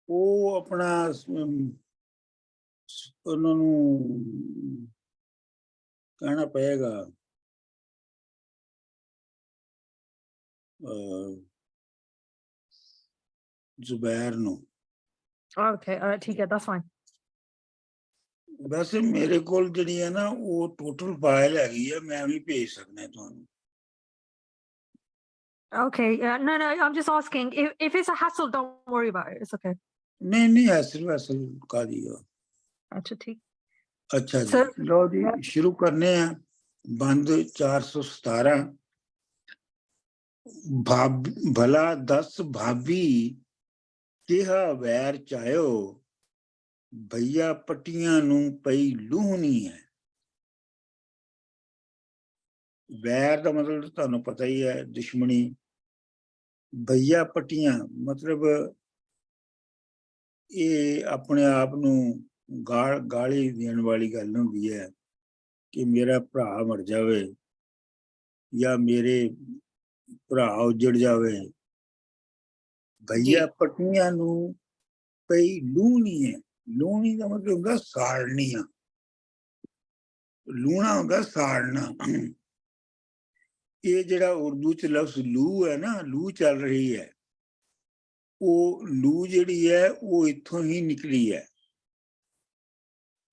ਉਹ ਆਪਣਾ ਉਹਨਾਂ ਨੂੰ ਕਹਿਣਾ ਪਏਗਾ ਜ਼ੁਬੈਰ ਨੂੰ। Okay, all right, ठीक है, that's fine. ਵੈਸੇ ਮੇਰੇ ਕੋਲ ਜਿਹੜੀ ਹੈ ਨਾ ਉਹ ਟੋਟਲ ਫਾਈਲ ਹੈਗੀ ਆ, ਮੈਂ ਵੀ ਭੇਜ ਸਕਦਾ ਤੁਹਾਨੂੰ। Okay, no, I'm just asking if it's a hassle, don't worry about it. It's okay. ਨਹੀਂ ਨਹੀਂ, ਹਾਸਲ ਕਾਦੀ ਆ। अच्छा ठीक। ਅੱਛਾ ਜੀ, ਲਓ ਜੀ ਸ਼ੁਰੂ ਕਰਨੇ ਆ। ਬੰਦ 417। ਭਲਾ ਦੱਸ ਭਾਬੀ ਕਿਹਾ ਵੈਰ ਚਾਹਿਓ, ਭਈਆ ਪੱਟੀਆਂ ਨੂੰ ਪਈ ਲੂਹਣੀ ਹੈ। ਵੈਰ ਦਾ ਮਤਲਬ ਤੁਹਾਨੂੰ ਪਤਾ ਹੀ ਹੈ, ਦੁਸ਼ਮਣੀ। ਭਈਆ ਪੱਟੀਆਂ ਮਤਲਬ ਇਹ ਆਪਣੇ ਆਪ ਨੂੰ ਗਾਲੀ ਦੇਣ ਵਾਲੀ ਗੱਲ ਹੁੰਦੀ ਹੈ ਕਿ ਮੇਰਾ ਭਰਾ ਮਰ ਜਾਵੇ ਜਾਂ ਮੇਰੇ ਭਰਾ ਉਜੜ ਜਾਵੇ। ਭਈਆ ਪੱਟੀਆਂ ਨੂੰ ਪਈ ਲੂਹਣੀ ਹੈ। ਲੂਹਣੀ ਦਾ ਮਤਲਬ ਹੁੰਦਾ ਸਾੜਨੀਆਂ। ਲੂਣਾ ਹੁੰਦਾ ਸਾੜਨਾ। ਇਹ ਜਿਹੜਾ ਉਰਦੂ ਚ ਲਫ਼ਜ਼ ਲੂ ਹੈ ਨਾ, ਲੂ ਚੱਲ ਰਹੀ ਹੈ, ਉਹ ਲੂ ਜਿਹੜੀ ਹੈ ਉਹ ਇੱਥੋਂ ਹੀ ਨਿਕਲੀ ਹੈ।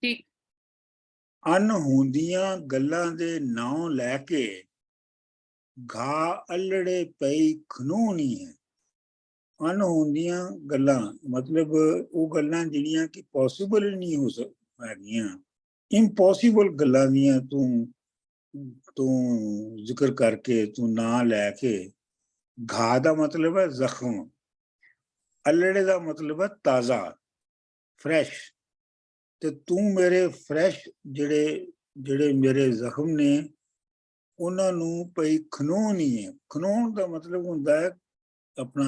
ਠੀਕ। ਅਣਹੋਂਦੀਆਂ ਗੱਲਾਂ ਦੇ ਨਾਂ ਲੈ ਕੇ ਘਾ ਅਲੜੇ ਪਈ ਖਨੂਣੀ ਹੈ। ਅਣਹੋਂਦੀਆਂ ਗੱਲਾਂ ਮਤਲਬ ਉਹ ਗੱਲਾਂ ਜਿਹੜੀਆਂ ਕਿ ਪੋਸੀਬਲ ਨਹੀਂ ਹੋ ਸਕਦੀਆਂ, ਇੰਪੋਸੀਬਲ ਗੱਲਾਂ ਦੀਆਂ ਤੂੰ ਜ਼ਿਕਰ ਕਰਕੇ, ਤੂੰ ਨਾਂ ਲੈ ਕੇ। ਘਾ ਦਾ ਮਤਲਬ ਹੈ ਜ਼ਖਮ, ਅਲੜੇ ਦਾ ਮਤਲਬ ਹੈ ਤਾਜ਼ਾ, ਫਰੈਸ਼। ਤੇ ਤੂੰ ਮੇਰੇ ਫਰੈਸ਼ ਜਿਹੜੇ ਮੇਰੇ ਜ਼ਖਮ ਨੇ ਉਹਨਾਂ ਨੂੰ ਪਈ ਖਨੋਣੀ ਹੈ। ਖਨੋਣ ਦਾ ਮਤਲਬ ਹੁੰਦਾ ਹੈ ਆਪਣਾ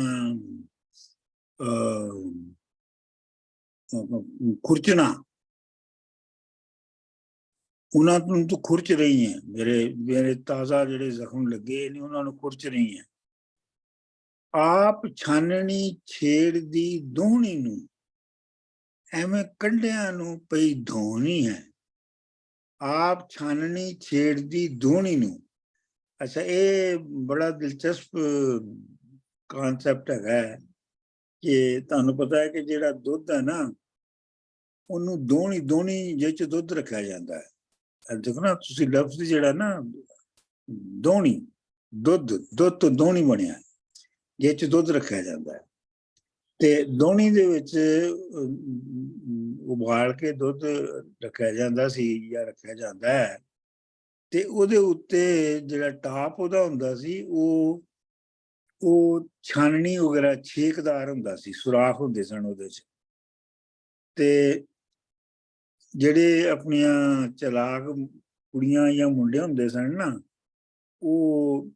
ਖੁਰਚਣਾ। ਉਹਨਾਂ ਨੂੰ ਤੂੰ ਖੁਰਚ ਰਹੀ ਹੈ, ਮੇਰੇ ਤਾਜ਼ਾ ਜਿਹੜੇ ਜ਼ਖਮ ਲੱਗੇ ਨੇ ਉਹਨਾਂ ਨੂੰ ਖੁਰਚ ਰਹੀ ਹੈ। ਆਪ ਛਾਨਣੀ ਛੇੜਦੀ ਦੋਹਣੀ ਨੂੰ, ਐਵੇਂ ਕੰਢਿਆਂ ਨੂੰ ਪਈ ਧੋਣੀ ਹੈ। ਆਪ ਛਾਨਣੀ ਛੇੜਦੀ ਦੋਹਣੀ ਨੂੰ। ਅੱਛਾ, ਇਹ ਬੜਾ ਦਿਲਚਸਪ ਕਨਸੈਪਟ ਹੈਗਾ ਕਿ ਤੁਹਾਨੂੰ ਪਤਾ ਹੈ ਕਿ ਜਿਹੜਾ ਦੁੱਧ ਹੈ ਨਾ ਉਹਨੂੰ ਦੋਹਣੀ ਜਿਹ ਚ ਦੁੱਧ ਰੱਖਿਆ ਜਾਂਦਾ ਹੈ। ਦੇਖੋ ਨਾ ਤੁਸੀਂ ਲਫ਼ਜ਼ ਜਿਹੜਾ ਨਾ ਦੋਹਣੀ, ਦੁੱਧ ਤੋਂ ਦੋਹਣੀ ਬਣਿਆ, ਜਿਹ ਚ ਦੁੱਧ ਰੱਖਿਆ ਜਾਂਦਾ ਹੈ। ਤੇ ਦੋਹਣੀ ਦੇ ਵਿੱਚ ਉਬਾਲ ਕੇ ਦੁੱਧ ਰੱਖਿਆ ਜਾਂਦਾ ਸੀ ਜਾਂ ਰੱਖਿਆ ਜਾਂਦਾ ਹੈ। ਤੇ ਉਹਦੇ ਉੱਤੇ ਜਿਹੜਾ ਟਾਪ ਉਹਦਾ ਹੁੰਦਾ ਸੀ ਉਹ ਛਾਨਣੀ ਵਗੈਰਾ ਛੇਕਦਾਰ ਹੁੰਦਾ ਸੀ, ਸੁਰਾਖ ਹੁੰਦੇ ਸਨ ਉਹਦੇ ਚ। ਤੇ ਜਿਹੜੇ ਆਪਣੀਆਂ ਚਲਾਕ ਕੁੜੀਆਂ ਜਾਂ ਮੁੰਡੇ ਹੁੰਦੇ ਸਨ ਨਾ, ਉਹ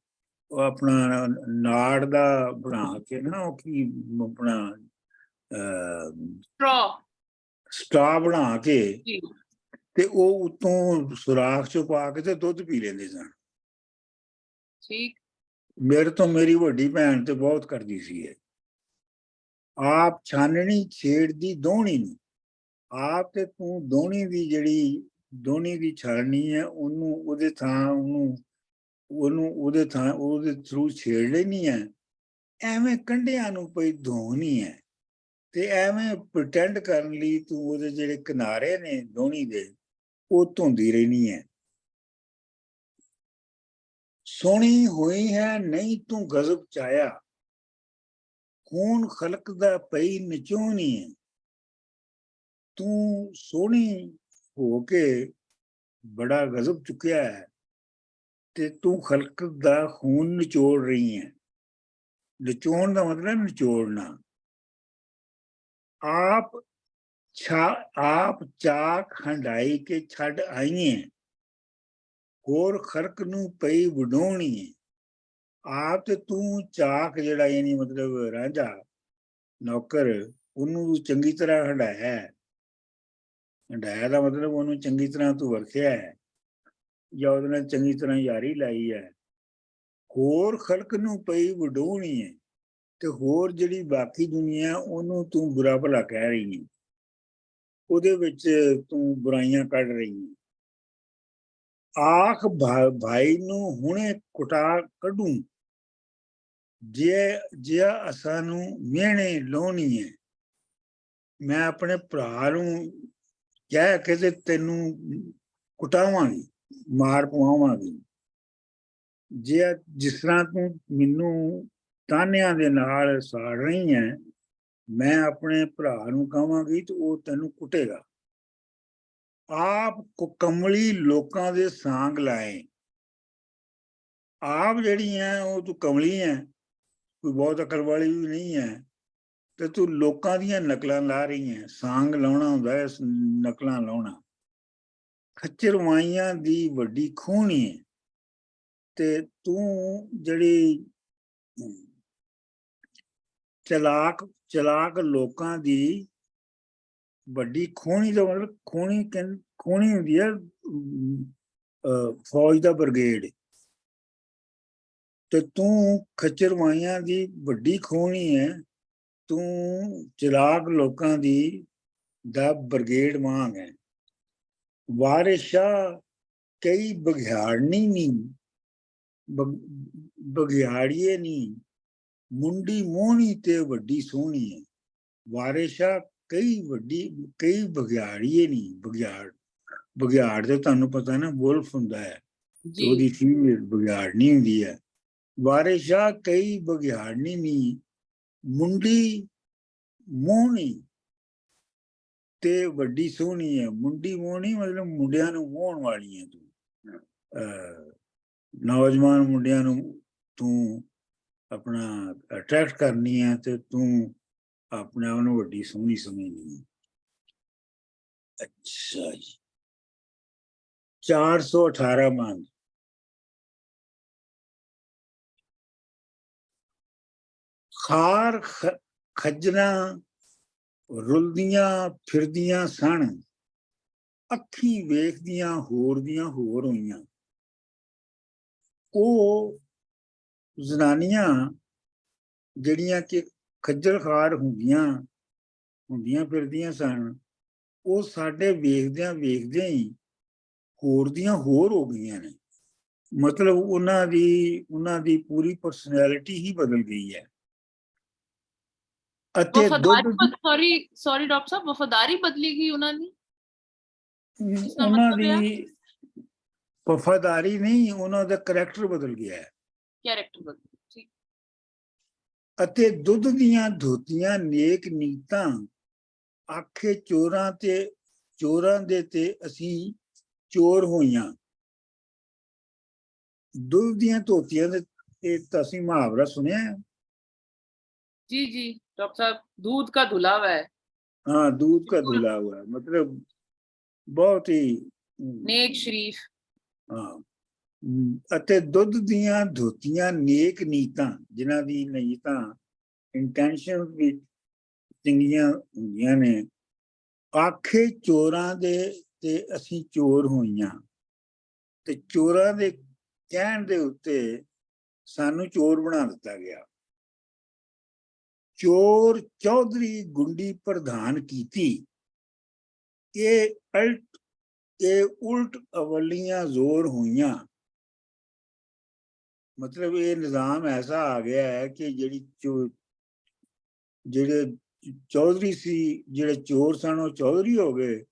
ਆਪਣਾ ਨਾੜ ਦਾ ਬਣਾ ਕੇ ਨਾ, ਉਹ ਕੀ ਆਪਣਾ ਸਟਰਾ ਬਣਾ ਕੇ ਤੇ ਉਹ ਉਤੋਂ ਸੁਰਾਖ ਚੋਂ ਪਾ ਕੇ ਤੇ ਦੁੱਧ ਪੀ ਲੈਂਦੇ ਸਨ। ਠੀਕ। ਮੇਰੇ ਤੋਂ ਮੇਰੀ ਵੱਡੀ ਭੈਣ ਤੇ ਬਹੁਤ ਕਰਦੀ ਸੀ ਇਹ। ਆਪ ਛਾਨਣੀ ਛੇੜਦੀ ਦੋਹਣੀ ਨੂੰ। ਆਪ ਤੇ ਤੂੰ ਦੋਹਣੀ ਦੀ ਜਿਹੜੀ ਦੋਹਣੀ ਦੀ ਛਾਨਣੀ ਹੈ ਉਹਨੂੰ ਉਹਦੇ ਥਰੂ ਛੇੜ ਲੈਣੀ ਹੈ। ਐਵੇਂ ਕੰਢਿਆਂ ਨੂੰ ਪਈ ਧੋਣੀ ਹੈ। ਤੇ ਐਵੇਂ ਪ੍ਰਟੈਂਡ ਕਰਨ ਲਈ ਤੂੰ ਉਹਦੇ ਜਿਹੜੇ ਕਿਨਾਰੇ ਨੇ ਦੋਹਣੀ ਦੇ ਉਹ ਧੋਂਦੀ ਰਹਿਣੀ ਹੈ। ਸੋਹਣੀ ਹੋਈ ਹੈ ਨਹੀਂ ਤੂੰ ਗਜ਼ਬ ਚਾਇਆ, ਖੂਨ ਖਲਕ ਦਾ ਪਈ ਨਚੋਣੀ ਹੈ। ਤੂੰ ਸੋਹਣੀ ਹੋ ਕੇ ਬੜਾ ਗਜ਼ਬ ਚੁੱਕਿਆ ਹੈ ਤੇ ਤੂੰ ਖਲਕ ਦਾ ਖੂਨ ਨਿਚੋੜ ਰਹੀ ਹੈ। ਨਿਚੋੜ ਦਾ ਮਤਲਬ ਨਿਚੋੜਨਾ। ਆਪ ਚਾਕ ਹੰਡਾਈ ਕੇ ਛੱਡ ਆਈਏ, ਹੋਰ ਖਰਕ ਨੂੰ ਪਈ ਵਡਾਉਣੀ ਹੈ। ਆਪ ਤੇ ਤੂੰ ਚਾਕ ਜਿਹੜਾ ਯਾਨੀ ਮਤਲਬ ਰਾਂਝਾ ਨੌਕਰ, ਉਹਨੂੰ ਚੰਗੀ ਤਰ੍ਹਾਂ ਹੰਡਾਇਆ। ਹੰਡਾਇਆ ਦਾ ਮਤਲਬ ਉਹਨੂੰ ਚੰਗੀ ਤਰ੍ਹਾਂ ਤੂੰ ਵਰਤਿਆ ਹੈ ਜਾਂ ਉਹਦੇ ਨਾਲ ਚੰਗੀ ਤਰ੍ਹਾਂ ਯਾਰੀ ਲਾਈ ਹੈ। ਹੋਰ ਖਲਕ ਨੂੰ ਪਈ ਵਡਾਉਣੀ ਹੈ। ਤੇ ਹੋਰ ਜਿਹੜੀ ਬਾਕੀ ਦੁਨੀਆ ਉਹਨੂੰ ਤੂੰ ਬੁਰਾ ਭਲਾ ਕਹਿ ਰਹੀ ਹੈ, ਉਹਦੇ ਵਿੱਚ ਤੂੰ ਬੁਰਾਈਆਂ ਕੱਢ ਰਹੀ ਹੈ। ਆਖ ਭਾਈ ਨੂੰ ਹੁਣੇ ਕੁਟਾ ਕੱਢੂ, ਜੇ ਅਸਾਂ ਨੂੰ ਮਿਹਣੇ ਲਾਉਣੀ ਹੈ। ਮੈਂ ਆਪਣੇ ਭਰਾ ਨੂੰ ਕਹਿ ਕੇ ਤੇ ਤੈਨੂੰ ਕੁਟਾਵਾਂਗੀ, ਮਾਰ ਪਵਾਵਾਂਗੀ। ਜੇ ਜਿਸ ਤਰ੍ਹਾਂ ਤੂੰ ਮੈਨੂੰ ਤਾਨਿਆਂ ਦੇ ਨਾਲ ਸਾੜ ਰਹੀ ਹੈ, ਮੈਂ ਆਪਣੇ ਭਰਾ ਨੂੰ ਕਹਾਂਗੀ ਤੇ ਉਹ ਤੈਨੂੰ ਕੁੱਟੇਗਾ। ਆਪ ਕਮਲੀ ਲੋਕਾਂ ਦੇ ਸਾਂਗ ਲਾਏ। ਆਪ ਜਿਹੜੀ ਹੈ ਉਹ ਤੂੰ ਕਮਲੀ ਹੈ, ਕੋਈ ਬਹੁਤ ਅਕਲ ਵਾਲੀ ਵੀ ਨਹੀਂ ਹੈ, ਤੇ ਤੂੰ ਲੋਕਾਂ ਦੀਆਂ ਨਕਲਾਂ ਲਾ ਰਹੀ ਹੈ। ਸਾਂਗ ਲਾਉਣਾ ਹੁੰਦਾ ਹੈ, ਨਕਲਾਂ ਲਾਉਣਾ। ਖੱਚਰ ਮਾਈਆਂ ਦੀ ਵੱਡੀ ਖੂਹਣੀ ਹੈ, ਤੇ ਤੂੰ ਜਿਹੜੀ ਚਲਾਕ ਲੋਕਾਂ ਦੀ ਵੱਡੀ ਖੂਹਣੀ ਦਾ ਮਤਲਬ ਖੂਹਣੀ ਹੁੰਦੀ ਹੈ ਫੌਜ ਦਾ ਬ੍ਰਿਗੇਡ, ਤੇ ਤੂੰ ਖੱਚਰ ਮਾਈਆਂ ਦੀ ਵੱਡੀ ਖੂਹਣੀ ਹੈ। ਤੂੰ ਚਲਾਕ ਲੋਕਾਂ ਦੀ ਦਾ ਬ੍ਰਿਗੇਡ ਵਾਂਗ ਹੈ। ਵਾਰਿਸ਼ਾ ਕਈ ਬਘਿਆੜਨੀ ਨਹੀਂ, ਬਘਿਆੜੀਏ ਨਹੀਂ, ਮੁੰਡੀ ਮੋਹਣੀ ਤੇ ਵੱਡੀ ਸੋਹਣੀ ਹੈ। ਵਾਰਿਸ਼ਾ ਕਈ ਬਘਿਆੜੀਏ ਨਹੀਂ, ਬਘਿਆੜ ਤੇ ਤੁਹਾਨੂੰ ਪਤਾ ਨਾ ਵੁਲਫ ਹੁੰਦਾ ਹੈ, ਜੀ ਉਹਦੀ ਫੀਮੇਲ ਬਘਿਆੜਨੀ ਹੁੰਦੀ ਹੈ। ਵਾਰਿਸ਼ਾ ਕਈ ਬਘਿਆੜਨੀ ਨਹੀਂ, ਮੁੰਡੀ ਮੋਹਣੀ ਤੇ ਵੱਡੀ ਸੋਹਣੀ ਹੈ। ਮੁੰਡੀ ਮੋਹਣੀ ਮਤਲਬ ਮੁੰਡਿਆਂ ਨੂੰ ਮੋਹਣ ਵਾਲੀ ਹੈ ਤੂੰ, ਨੌਜਵਾਨ ਮੁੰਡਿਆਂ ਨੂੰ ਤੂੰ ਆਪਣਾ ਅਟਰੈਕਟ ਕਰਨੀ ਹੈ, ਤੇ ਤੂੰ ਆਪਣੇ ਆਪ ਨੂੰ ਵੱਡੀ ਸੋਹਣੀ ਸਮਝਣੀ ਹੈ। ਅੱਛਾ ਜੀ, 418 ਮੰਗ। ਖਾਰ ਖੱਜਲਾਂ ਰੁਲਦੀਆਂ ਫਿਰਦੀਆਂ ਸਨ, ਅੱਖੀਂ ਵੇਖਦੀਆਂ ਹੋਰ ਦੀਆਂ ਹੋਰ ਹੋਈਆਂ। ਉਹ ਜ਼ਨਾਨੀਆਂ ਜਿਹੜੀਆਂ ਕਿ ਖੱਜਲ ਖਾਰ ਹੁੰਦੀਆਂ ਫਿਰਦੀਆਂ ਸਨ, ਉਹ ਸਾਡੇ ਵੇਖਦਿਆਂ ਹੀ ਹੋਰ ਦੀਆਂ ਹੋਰ ਹੋ ਗਈਆਂ ਨੇ। ਮਤਲਬ ਉਹਨਾਂ ਦੀ ਪੂਰੀ ਪਰਸਨੈਲਿਟੀ ਹੀ ਬਦਲ ਗਈ ਹੈ। ਅਤੇ ਸੌਰੀ ਡਾਕਟਰ ਸਾਹਿਬ, ਵਫਾਦਾਰੀ ਬਦਲੀ ਗਈ ਉਹਨਾਂ ਦੀ? ਉਹਨਾਂ ਦੀ ਵਫਾਦਾਰੀ ਨਹੀਂ, ਉਹਨਾਂ ਦਾ ਕਰੈਕਟਰ ਬਦਲ ਗਿਆ ਹੈ। ਕੈਰੈਕਟਰ ਬਦਲ, ਠੀਕ। ਅਤੇ ਦੁੱਧ ਦੀਆਂ ਧੋਤੀਆਂ ਨੇਕ ਨੀਤਾਂ, ਆਖੇ ਚੋਰਾਂ ਦੇ ਤੇ ਅਸੀਂ ਚੋਰ ਹੋਈਆਂ। ਦੁੱਧ ਦੀਆਂ ਧੋਤੀਆਂ ਦੇ ਇਹ ਤਾਂ ਅਸੀਂ ਮੁਹਾਵਰਾ ਸੁਣਿਆ ਹੈ। जी जी डॉक्टर साहब, दूध का धुला हुआ है। हाँ, दूध का धुला हुआ है, मतलब बहुत ही नेक शरीफ। हाँ। ਅਤੇ ਦੁੱਧ ਦੀਆਂ ਧੋਤੀਆਂ ਨੇਕ ਨੀਤਾਂ, ਜਿਨ੍ਹਾਂ ਦੀ ਨੀਤਾਂ ਇੰਟੈਂਸ਼ਨ ਵੀ ਚੰਗੀਆਂ ਹੁੰਦੀਆਂ ਨੇ, ਆਖੇ ਚੋਰਾਂ ਦੇ ਤੇ ਅਸੀਂ ਚੋਰ ਹੋਈਆਂ। ਤੇ ਚੋਰਾਂ ਦੇ ਕਹਿਣ ਦੇ ਉੱਤੇ ਸਾਨੂੰ ਚੋਰ ਬਣਾ ਦਿੱਤਾ ਗਿਆ। ਚੋਰ ਚੌਧਰੀ ਗੁੰਡੀ ਪ੍ਰਧਾਨ ਕੀਤੀ, ਇਹ ਉਲਟ ਅਵਲੀਆਂ ਜ਼ੋਰ ਹੋਈਆਂ। ਮਤਲਬ ਇਹ ਨਿਜ਼ਾਮ ਐਸਾ ਆ ਗਿਆ ਹੈ ਕਿ ਜਿਹੜੇ ਚੌਧਰੀ ਸੀ, ਜਿਹੜੇ ਚੋਰ ਸਨ ਉਹ ਚੌਧਰੀ ਹੋ ਗਏ,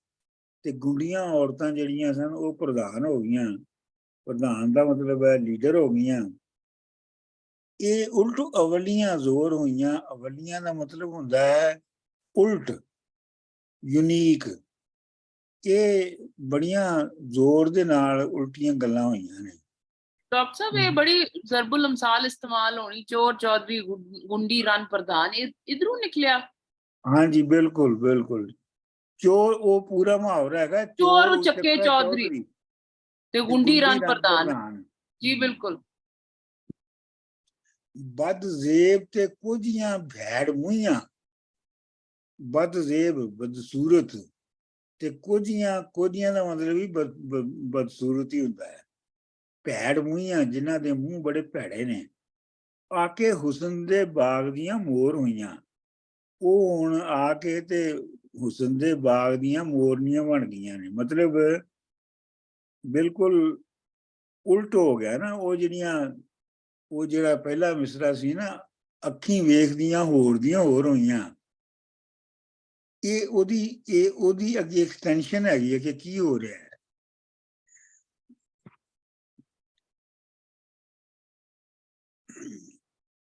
ਤੇ ਗੁੰਡੀਆਂ ਔਰਤਾਂ ਜਿਹੜੀਆਂ ਸਨ ਉਹ ਪ੍ਰਧਾਨ ਹੋ ਗਈਆਂ। ਪ੍ਰਧਾਨ ਦਾ ਮਤਲਬ ਹੈ ਲੀਡਰ ਹੋ ਗਈਆਂ। ਇਹ ਉਲਟ ਅਵਲੀਆਂ ਜ਼ੋਰ ਹੋਈਆਂ। ਅਵਲੀਆਂ ਦਾ ਮਤਲਬ ਹੁੰਦਾ ਹੈ ਉਲਟ, ਯੂਨੀਕ। ਇਹ ਬੜੀਆਂ ਜ਼ੋਰ ਦੇ ਨਾਲ ਉਲਟੀਆਂ ਗੱਲਾਂ ਹੋਈਆਂ ਨੇ। डॉक्टर साहब, ये बड़ी जरबुल अमसाल इस्तेमाल होनी, चोर चौधरी गुंडी रन प्रधान, इधरों निकलिया। हाँ जी, बिल्कुल बिल्कुल। चोर वो पूरा मुहावरा है, चोर चक्के चौधरी ते गुंडी रन प्रधान। जी बिल्कुल। बदजेब ते कुजियां भैड़ मुइयां, बदजेब बदसूरत ते कुजियां का मतलब भी बदसूरत ही होता है। भैड़ मुइयां, जिन्हां दे मुंह बड़े भैड़े ने, आके हुसन दे बाग दियां मोर होइयां। ਉਹ ਹੁਣ ਆ ਕੇ ਤੇ ਹੁਸਨ ਦੇ ਬਾਗ ਦੀਆਂ ਮੋਰਨੀਆਂ ਬਣ ਗਈਆਂ ਨੇ। ਮਤਲਬ ਬਿਲਕੁਲ ਉਲਟ ਹੋ ਗਿਆ ਨਾ। ਉਹ ਜਿਹੜੀਆਂ ਉਹ ਜਿਹੜਾ ਪਹਿਲਾ ਮਿਸਰਾ ਸੀ ਨਾ, ਅੱਖੀਂ ਵੇਖਦੀਆਂ ਹੋਰ ਦੀਆਂ ਹੋਰ ਹੋਈਆਂ, ਇਹ ਉਹਦੀ ਅੱਗੇ ਐਕਸਟੈਂਸ਼ਨ ਹੈਗੀ ਹੈ ਕਿ ਕੀ ਹੋ ਰਿਹਾ ਹੈ।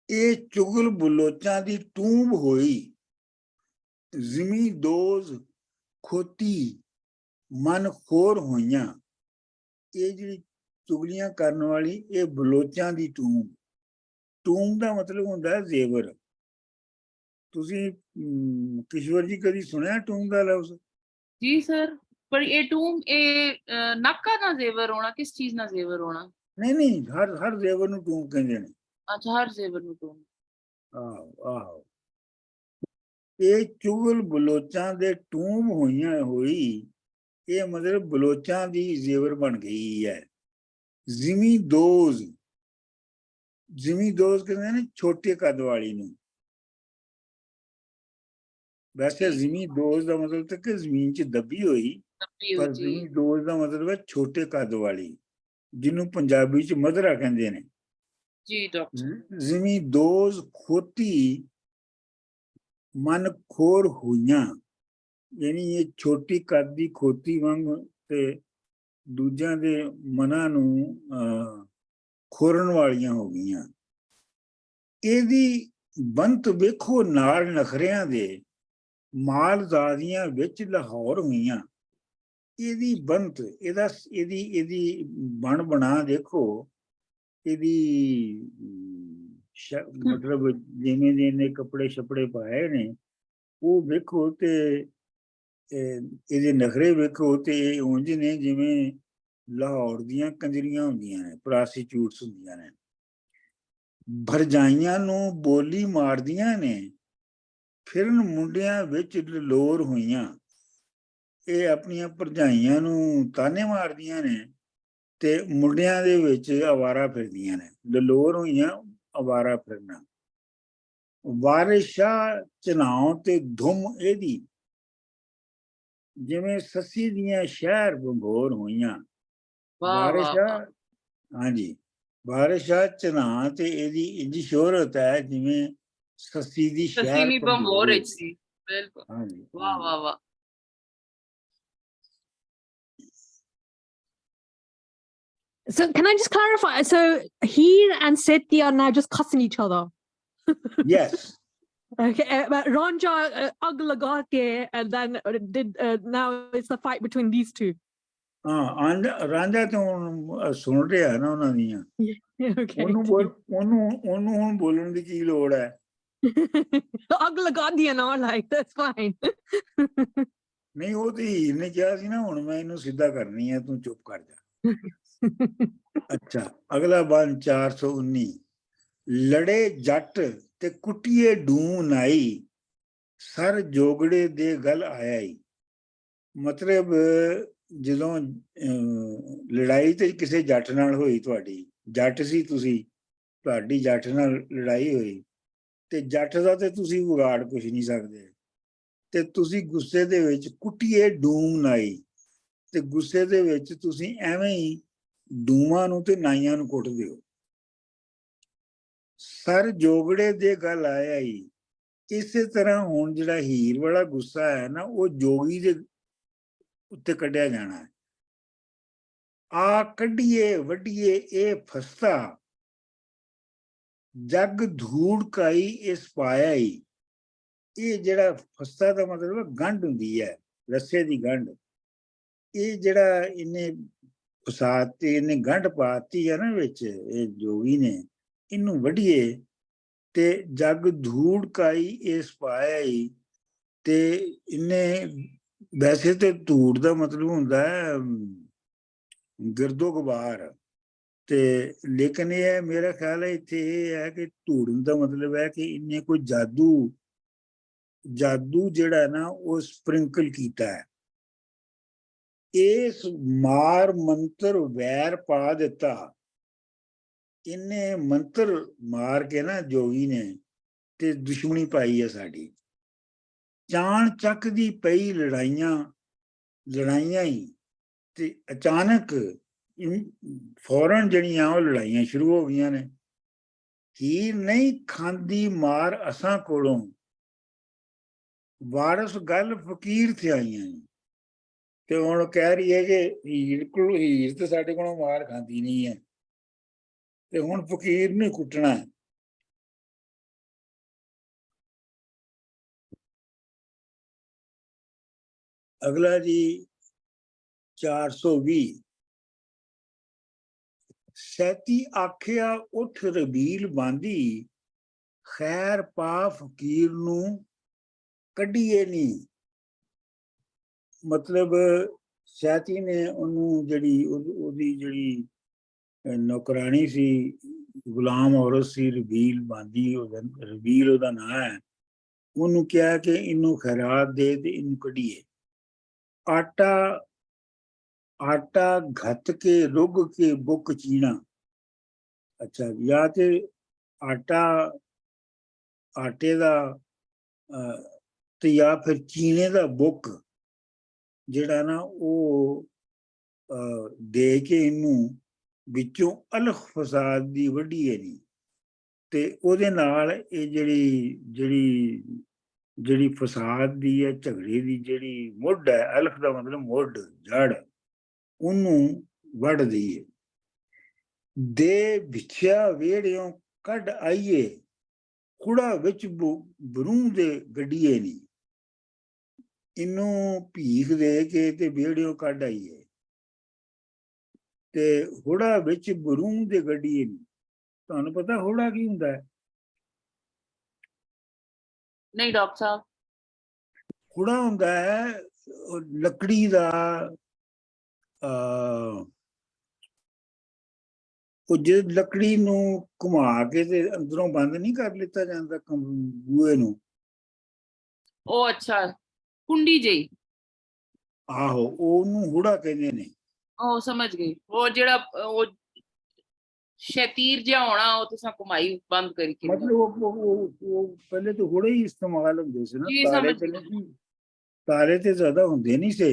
ਇਹ ਚੁਗਲ ਬਲੋਚਾਂ ਦੀ ਟੂੰਬ ਹੋਈ, ਜ਼ਿਮੀ ਦੋਜ਼ ਖੋਤੀ ਮਨ ਖੋਰ ਹੋਈਆਂ। ਇਹ ਜਿਹੜੀ ਚੁਗਲੀਆਂ ਕਰਨ ਵਾਲੀ ਇਹ ਬਲੋਚਾਂ ਦੀ ਟੂੰਬ। ਟੂੰਬ ਦਾ ਮਤਲਬ ਹੁੰਦਾ ਹੈ ਜ਼ੇਵਰ। ਤੁਸੀਂ ਕਿਸ਼ਵਰ ਜੀ ਕਦੀ ਸੁਣਿਆ ਟੂੰਬ ਦਾ ਲਫ਼ਜ਼? ਜੀ ਸਰ, ਪਰ ਇਹ ਟੂਮ ਇਹ ਨਾਕਾ ਨਾ ਜ਼ੇਵਰ ਹੋਣਾ, ਕਿਸ ਚੀਜ਼ ਨਾਲ ਜ਼ੇਵਰ ਹੋਣਾ? ਨਹੀਂ, ਹਰ ਜ਼ੇਵਰ ਨੂੰ ਟੂੰਬ ਕਹਿੰਦੇ ਨੇ। ਅੱਛਾ, ਹਰ ਜ਼ੇਵਰ ਨੂੰ ਟੂਮ। ਆਹੋ। ਇਹ ਚੁਗਲ ਬਲੋਚਾਂ ਦੇ ਟੂੰਬ ਹੋਈ, ਇਹ ਮਤਲਬ ਬਲੋਚਾਂ ਦੀ ਜ਼ੇਵਰ ਬਣ ਗਈ ਹੈ। ਜ਼ਿਮੀ ਦੋਜ਼ ਕਹਿੰਦੇ ਨੇ ਛੋਟੇ ਕੱਦ ਵਾਲੀ ਨੂੰ। ਵੈਸੇ ਜ਼ਿਮੀ ਦੋਜ਼ ਦਾ ਮਤਲਬ ਤਾਂ ਕਿ ਜ਼ਮੀਨ 'ਚ ਦੱਬੀ ਹੋਈ, ਪਰ ਜ਼ਿਮੀ ਦੋਜ਼ ਦਾ ਮਤਲਬ ਹੈ ਛੋਟੇ ਕੱਦ ਵਾਲੀ, ਜਿਹਨੂੰ ਪੰਜਾਬੀ 'ਚ ਮਧਰਾ ਕਹਿੰਦੇ ਨੇ। ਜੀ ਡਾਕਟਰ। ਜ਼ਿਮੀ ਦੋਜ਼ ਖੋਤੀ ਮਨ ਖੋਰ ਹੋਈਆਂ, ਯਾਨੀ ਇਹ ਛੋਟੀ ਕੱਦ ਦੀ ਖੋਤੀ ਵਾਂਗ ਤੇ ਦੂਜਿਆਂ ਦੇ ਮਨਾਂ ਨੂੰ ਖੋਰਨ ਵਾਲੀਆਂ ਹੋ ਗਈਆਂ। ਇਹਦੀ ਬੰਤ ਵੇਖੋ ਨਾਲ ਨਖਰਿਆਂ ਦੇ, ਮਾਲਜ਼ਾਦੀਆਂ ਵਿੱਚ ਲਾਹੌਰ ਹੋਈਆਂ। ਇਹਦੀ ਬੰਤ, ਇਹਦੀ ਬਣ ਬਣਾ ਦੇਖੋ, ਇਹਦੀ ਮਤਲਬ ਜਿਵੇਂ ਜਿਹਨੇ ਕੱਪੜੇ ਛਪੜੇ ਪਾਏ ਨੇ ਉਹ ਵੇਖੋ, ਤੇ ਇਹਦੇ ਨਖਰੇ ਵੇਖੋ, ਤੇ ਇਹ ਉਂਝ ਨੇ ਜਿਵੇਂ ਲਾਹੌਰ ਦੀਆਂ ਕੰਜਰੀਆਂ ਹੁੰਦੀਆਂ ਨੇ, ਪ੍ਰਾਸਟੀਚਿਊਟਸ ਹੁੰਦੀਆਂ ਨੇ। ਭਰਜਾਈਆਂ ਨੂੰ ਬੋਲੀ ਮਾਰਦੀਆਂ ਨੇ, ਫਿਰਨ ਮੁੰਡਿਆਂ ਵਿੱਚ ਲਲੋਰ ਹੋਈਆਂ। ਇਹ ਆਪਣੀਆਂ ਭਰਜਾਈਆਂ ਨੂੰ ਤਾਨੇ ਮਾਰਦੀਆਂ ਨੇ ਤੇ ਮੁੰਡਿਆਂ ਦੇ ਵਿੱਚ ਅਵਾਰਾ ਫਿਰਦੀਆਂ ਨੇ। ਲਲੋਰ ਹੋਈਆਂ, ਅਵਾਰਾ ਫਿਰਨਾ। ਵਾਰਿਸ਼ਾ ਚਨਾਉ ਤੇ ਧੁੰਮ ਇਹਦੀ, ਜਿਵੇਂ ਸੱਸੀ ਦੀਆਂ ਸ਼ਹਿਰ ਬੰਗੋਰ ਹੋਈਆਂ। ਵਾਰਿਸ਼ਾ, ਹਾਂਜੀ, ਵਾਰਿਸ਼ਾ ਚਨਾ ਤੇ ਇਹਦੀ ਇੰਜ ਸ਼ੋਹਰਤ ਹੈ ਜਿਵੇਂ ਸੱਸੀ ਦੀ ਸ਼ਹਿਰ ਬੰਗੋਰ ਵਿੱਚ ਸੀ। ਬਿਲਕੁਲ, ਹਾਂਜੀ, ਵਾਹ ਵਾਹ ਵਾਹ। So can I just clarify? So Heer and Seti are now just cussing each other. Yes. Okay, but Ranja ag laga ke, and then now it's the fight between these two. Ranjha ਤੋਂ ਸੁਣ ਰਿਹਾ ਨਾ ਉਹਨਾਂ ਦੀਆਂ। ਉਹਨੂੰ ਹੁਣ ਬੋਲਣ ਦੀ ਕੀ ਲੋੜ ਹੈ? ਅੱਗ ਲਗਾ ਦਿਆ ਨਾ, like that's fine. ਨਹੀਂ, ਉਹ ਤੇ ਹੀਰ ਨੇ ਕਿਹਾ ਸੀ ਨਾ ਹੁਣ ਮੈਂ ਇਹਨੂੰ ਸਿੱਧਾ ਕਰਨੀ ਹੈ, ਤੂੰ ਚੁੱਪ ਕਰ ਜਾ। ਅੱਛਾ, ਅਗਲਾ ਬੰਦ 419। ਲੜੇ ਜੱਟ ਤੇ ਕੁੱਟੀਏ ਡੂੰ ਨਾਈ, ਸਰ ਜੋਗੜੇ ਦੇ ਗਲ ਆਇਆ ਹੀ। ਮਤਲਬ ਜਦੋਂ ਲੜਾਈ ਤੇ ਕਿਸੇ ਜੱਟ ਨਾਲ ਹੋਈ, ਤੁਹਾਡੀ ਜੱਟ ਸੀ ਤੁਸੀਂ, ਤੁਹਾਡੀ ਜੱਟ ਨਾਲ ਲੜਾਈ ਹੋਈ, ਤੇ ਜੱਟ ਦਾ ਤੇ ਤੁਸੀਂ ਵਿਗਾੜ ਕੁਛ ਨਹੀਂ ਸਕਦੇ, ਤੇ ਤੁਸੀਂ ਗੁੱਸੇ ਦੇ ਵਿੱਚ ਕੁੱਟੀਏ ਡੂਮ ਨਾਈ, ਤੇ ਗੁੱਸੇ ਦੇ ਵਿੱਚ ਤੁਸੀਂ ਐਵੇਂ ਹੀ ਡੂਮਾਂ ਨੂੰ ਤੇ ਨਾਈਆਂ ਨੂੰ ਕੁੱਟਦੇ ਹੋ। ਸਰ ਜੋਗੜੇ ਦੇ ਗੱਲ ਆਇਆ ਹੀ। ਇਸੇ ਤਰ੍ਹਾਂ ਹੁਣ ਜਿਹੜਾ ਹੀਰ ਵਾਲਾ ਗੁੱਸਾ ਹੈ ਨਾ, ਉਹ ਜੋਗੀ ਦੇ ਉੱਤੇ ਕੱਢਿਆ ਜਾਣਾ ਹੈ। ਆ ਕੱਢੀਏ ਵੱਢੀਏ ਇਹ ਫਸਤਾ, ਜੱਗ ਧੂੜ ਕਾਈ ਇਸ ਪਾਇਆ ਹੀ। ਇਹ ਜਿਹੜਾ ਫਸਤਾ ਦਾ ਮਤਲਬ ਗੰਢ ਹੁੰਦੀ ਹੈ, ਰੱਸੇ ਦੀ ਗੰਢ। ਇਹ ਜਿਹੜਾ ਇਹਨੇ ਫਸਾਦ ਤੇ ਇਹਨੇ ਗੰਢ ਪਾਤੀ ਹੈ ਨਾ ਵਿੱਚ, ਇਹ ਜੋਗੀ ਨੇ, ਇਹਨੂੰ ਵੱਢੀਏ ਤੇ ਜੱਗ ਧੂੜ ਕਾਈ ਇਸ ਪਾਇਆ ਹੀ। ਤੇ ਇਹਨੇ, ਵੈਸੇ ਤੇ ਧੂੜ ਦਾ ਮਤਲਬ ਹੁੰਦਾ ਹੈ ਗਿਰਦੋ ਗੁਬਾਰ, ਤੇ ਲੇਕਿਨ ਇਹ ਮੇਰਾ ਖਿਆਲ ਹੈ ਇੱਥੇ ਇਹ ਹੈ ਕਿ ਧੂੜਨ ਦਾ ਮਤਲਬ ਹੈ ਕਿ ਇਹਨੇ ਕੋਈ ਜਾਦੂ ਜਿਹੜਾ ਨਾ ਉਹ ਸਪ੍ਰਿੰਕਲ ਕੀਤਾ ਹੈ। ਇਸ ਮਾਰ ਮੰਤਰ ਵੈਰ ਪਾ ਦਿੱਤਾ, इन्ने मंत्र मार के ना जोगी ने ते दुश्मनी पाई है साड़ी। चाण चक दी पई लड़ाइयां ही ते अचानक फौरन जड़ियां वो लड़ाइयां शुरू हो गई ने। हीर नहीं खांदी मार असां कोलों, वारस गल फकीर थे आईयां। ते हुण कह रही है कि हीर ते साडे कोलों मार खांदी नहीं है, ते हुण फकीर ने कुटना है। अगला जी 420। सैती आखिया उठ रबील बांधी, खैर पा फकीर नू कढ़िए नहीं। मतलब सैती ने उन्होंने जड़ी नौकरानी सी, गुलाम औरत सी रबील बांधी, रबील ओदा नाम है। उन्होंने कहा कि इनू खैरात दे ते इनू कढ़िए। आटा आटा घत के रुग के बुक चीना। अच्छा, या ते आटा आटे दा ते या फिर चीने दा बुक जिहड़ा ना वो दे के इनू विचों अलख फसाद दी वड्ढीए नहीं। ते ओहदे नाल ये ਜਿਹੜੀ फसाद दी है झगड़े दी ਜਿਹੜੀ ਮੁੱਢ है, अलख ਦਾ मतलब ਮੁੱਢ जड़, ਉਹਨੂੰ ਵੱਢ ਦਈਏ। ਦੇ ਵਿਛਿਆ ਵੇੜਿਓਂ ਕੱਢ ਆਈਏ, ਖੁੜਾ ਵਿੱਚ ਬਰੂ ਦੇ ਗੱਡੀਏ ਨਹੀਂ। ਇਹਨੂੰ ਭੀਖ ਦੇ ਕੇ ਤੇ ਵੇੜਿਓਂ ਕੱਢ ਆਈਏ ਤੇ ਹੁੜਾ ਵਿੱਚ ਬਰੂ ਦੇ ਗੱਡੀਏ ਨਹੀਂ। ਤੁਹਾਨੂੰ ਪਤਾ ਹੁੜਾ ਕੀ ਹੁੰਦਾ ਹੈ? ਨਹੀਂ ਡਾਕਟਰ ਸਾਹਿਬ। ਹੁੜਾ ਹੁੰਦਾ ਹੈ ਲੱਕੜੀ ਦਾ, ਉਹ ਜੇ ਲੱਕੜੀ ਨੂੰ ਘੁਮਾ ਕੇ ਤੇ ਅੰਦਰੋਂ ਬੰਦ ਨਹੀਂ ਕਰ ਲਿੱਤਾ ਜਾਂਦਾ ਬੂਹੇ ਨੂੰ। ਉਹ ਅੱਛਾ, ਕੁੰਡੀ ਜਿਹੀ। ਆਹੋ, ਉਹਨੂੰ ਹੁੜਾ ਕਹਿੰਦੇ ਨੇ। ਉਹ ਸਮਝ ਗਈ। ਉਹ ਜਿਹੜਾ ਉਹ ਸ਼ਤੀਰ ਜਿਹਾ ਹੋਣਾ, ਉਹ ਤੁਸੀਂ ਘੁਮਾਈ ਬੰਦ ਕਰਕੇ। मतलब वो पहले तो हुड़े ही इस्तेमाल होंदे सी ना, जी, तारे समझ ते तारे ते ज्यादा होंदे नहीं से,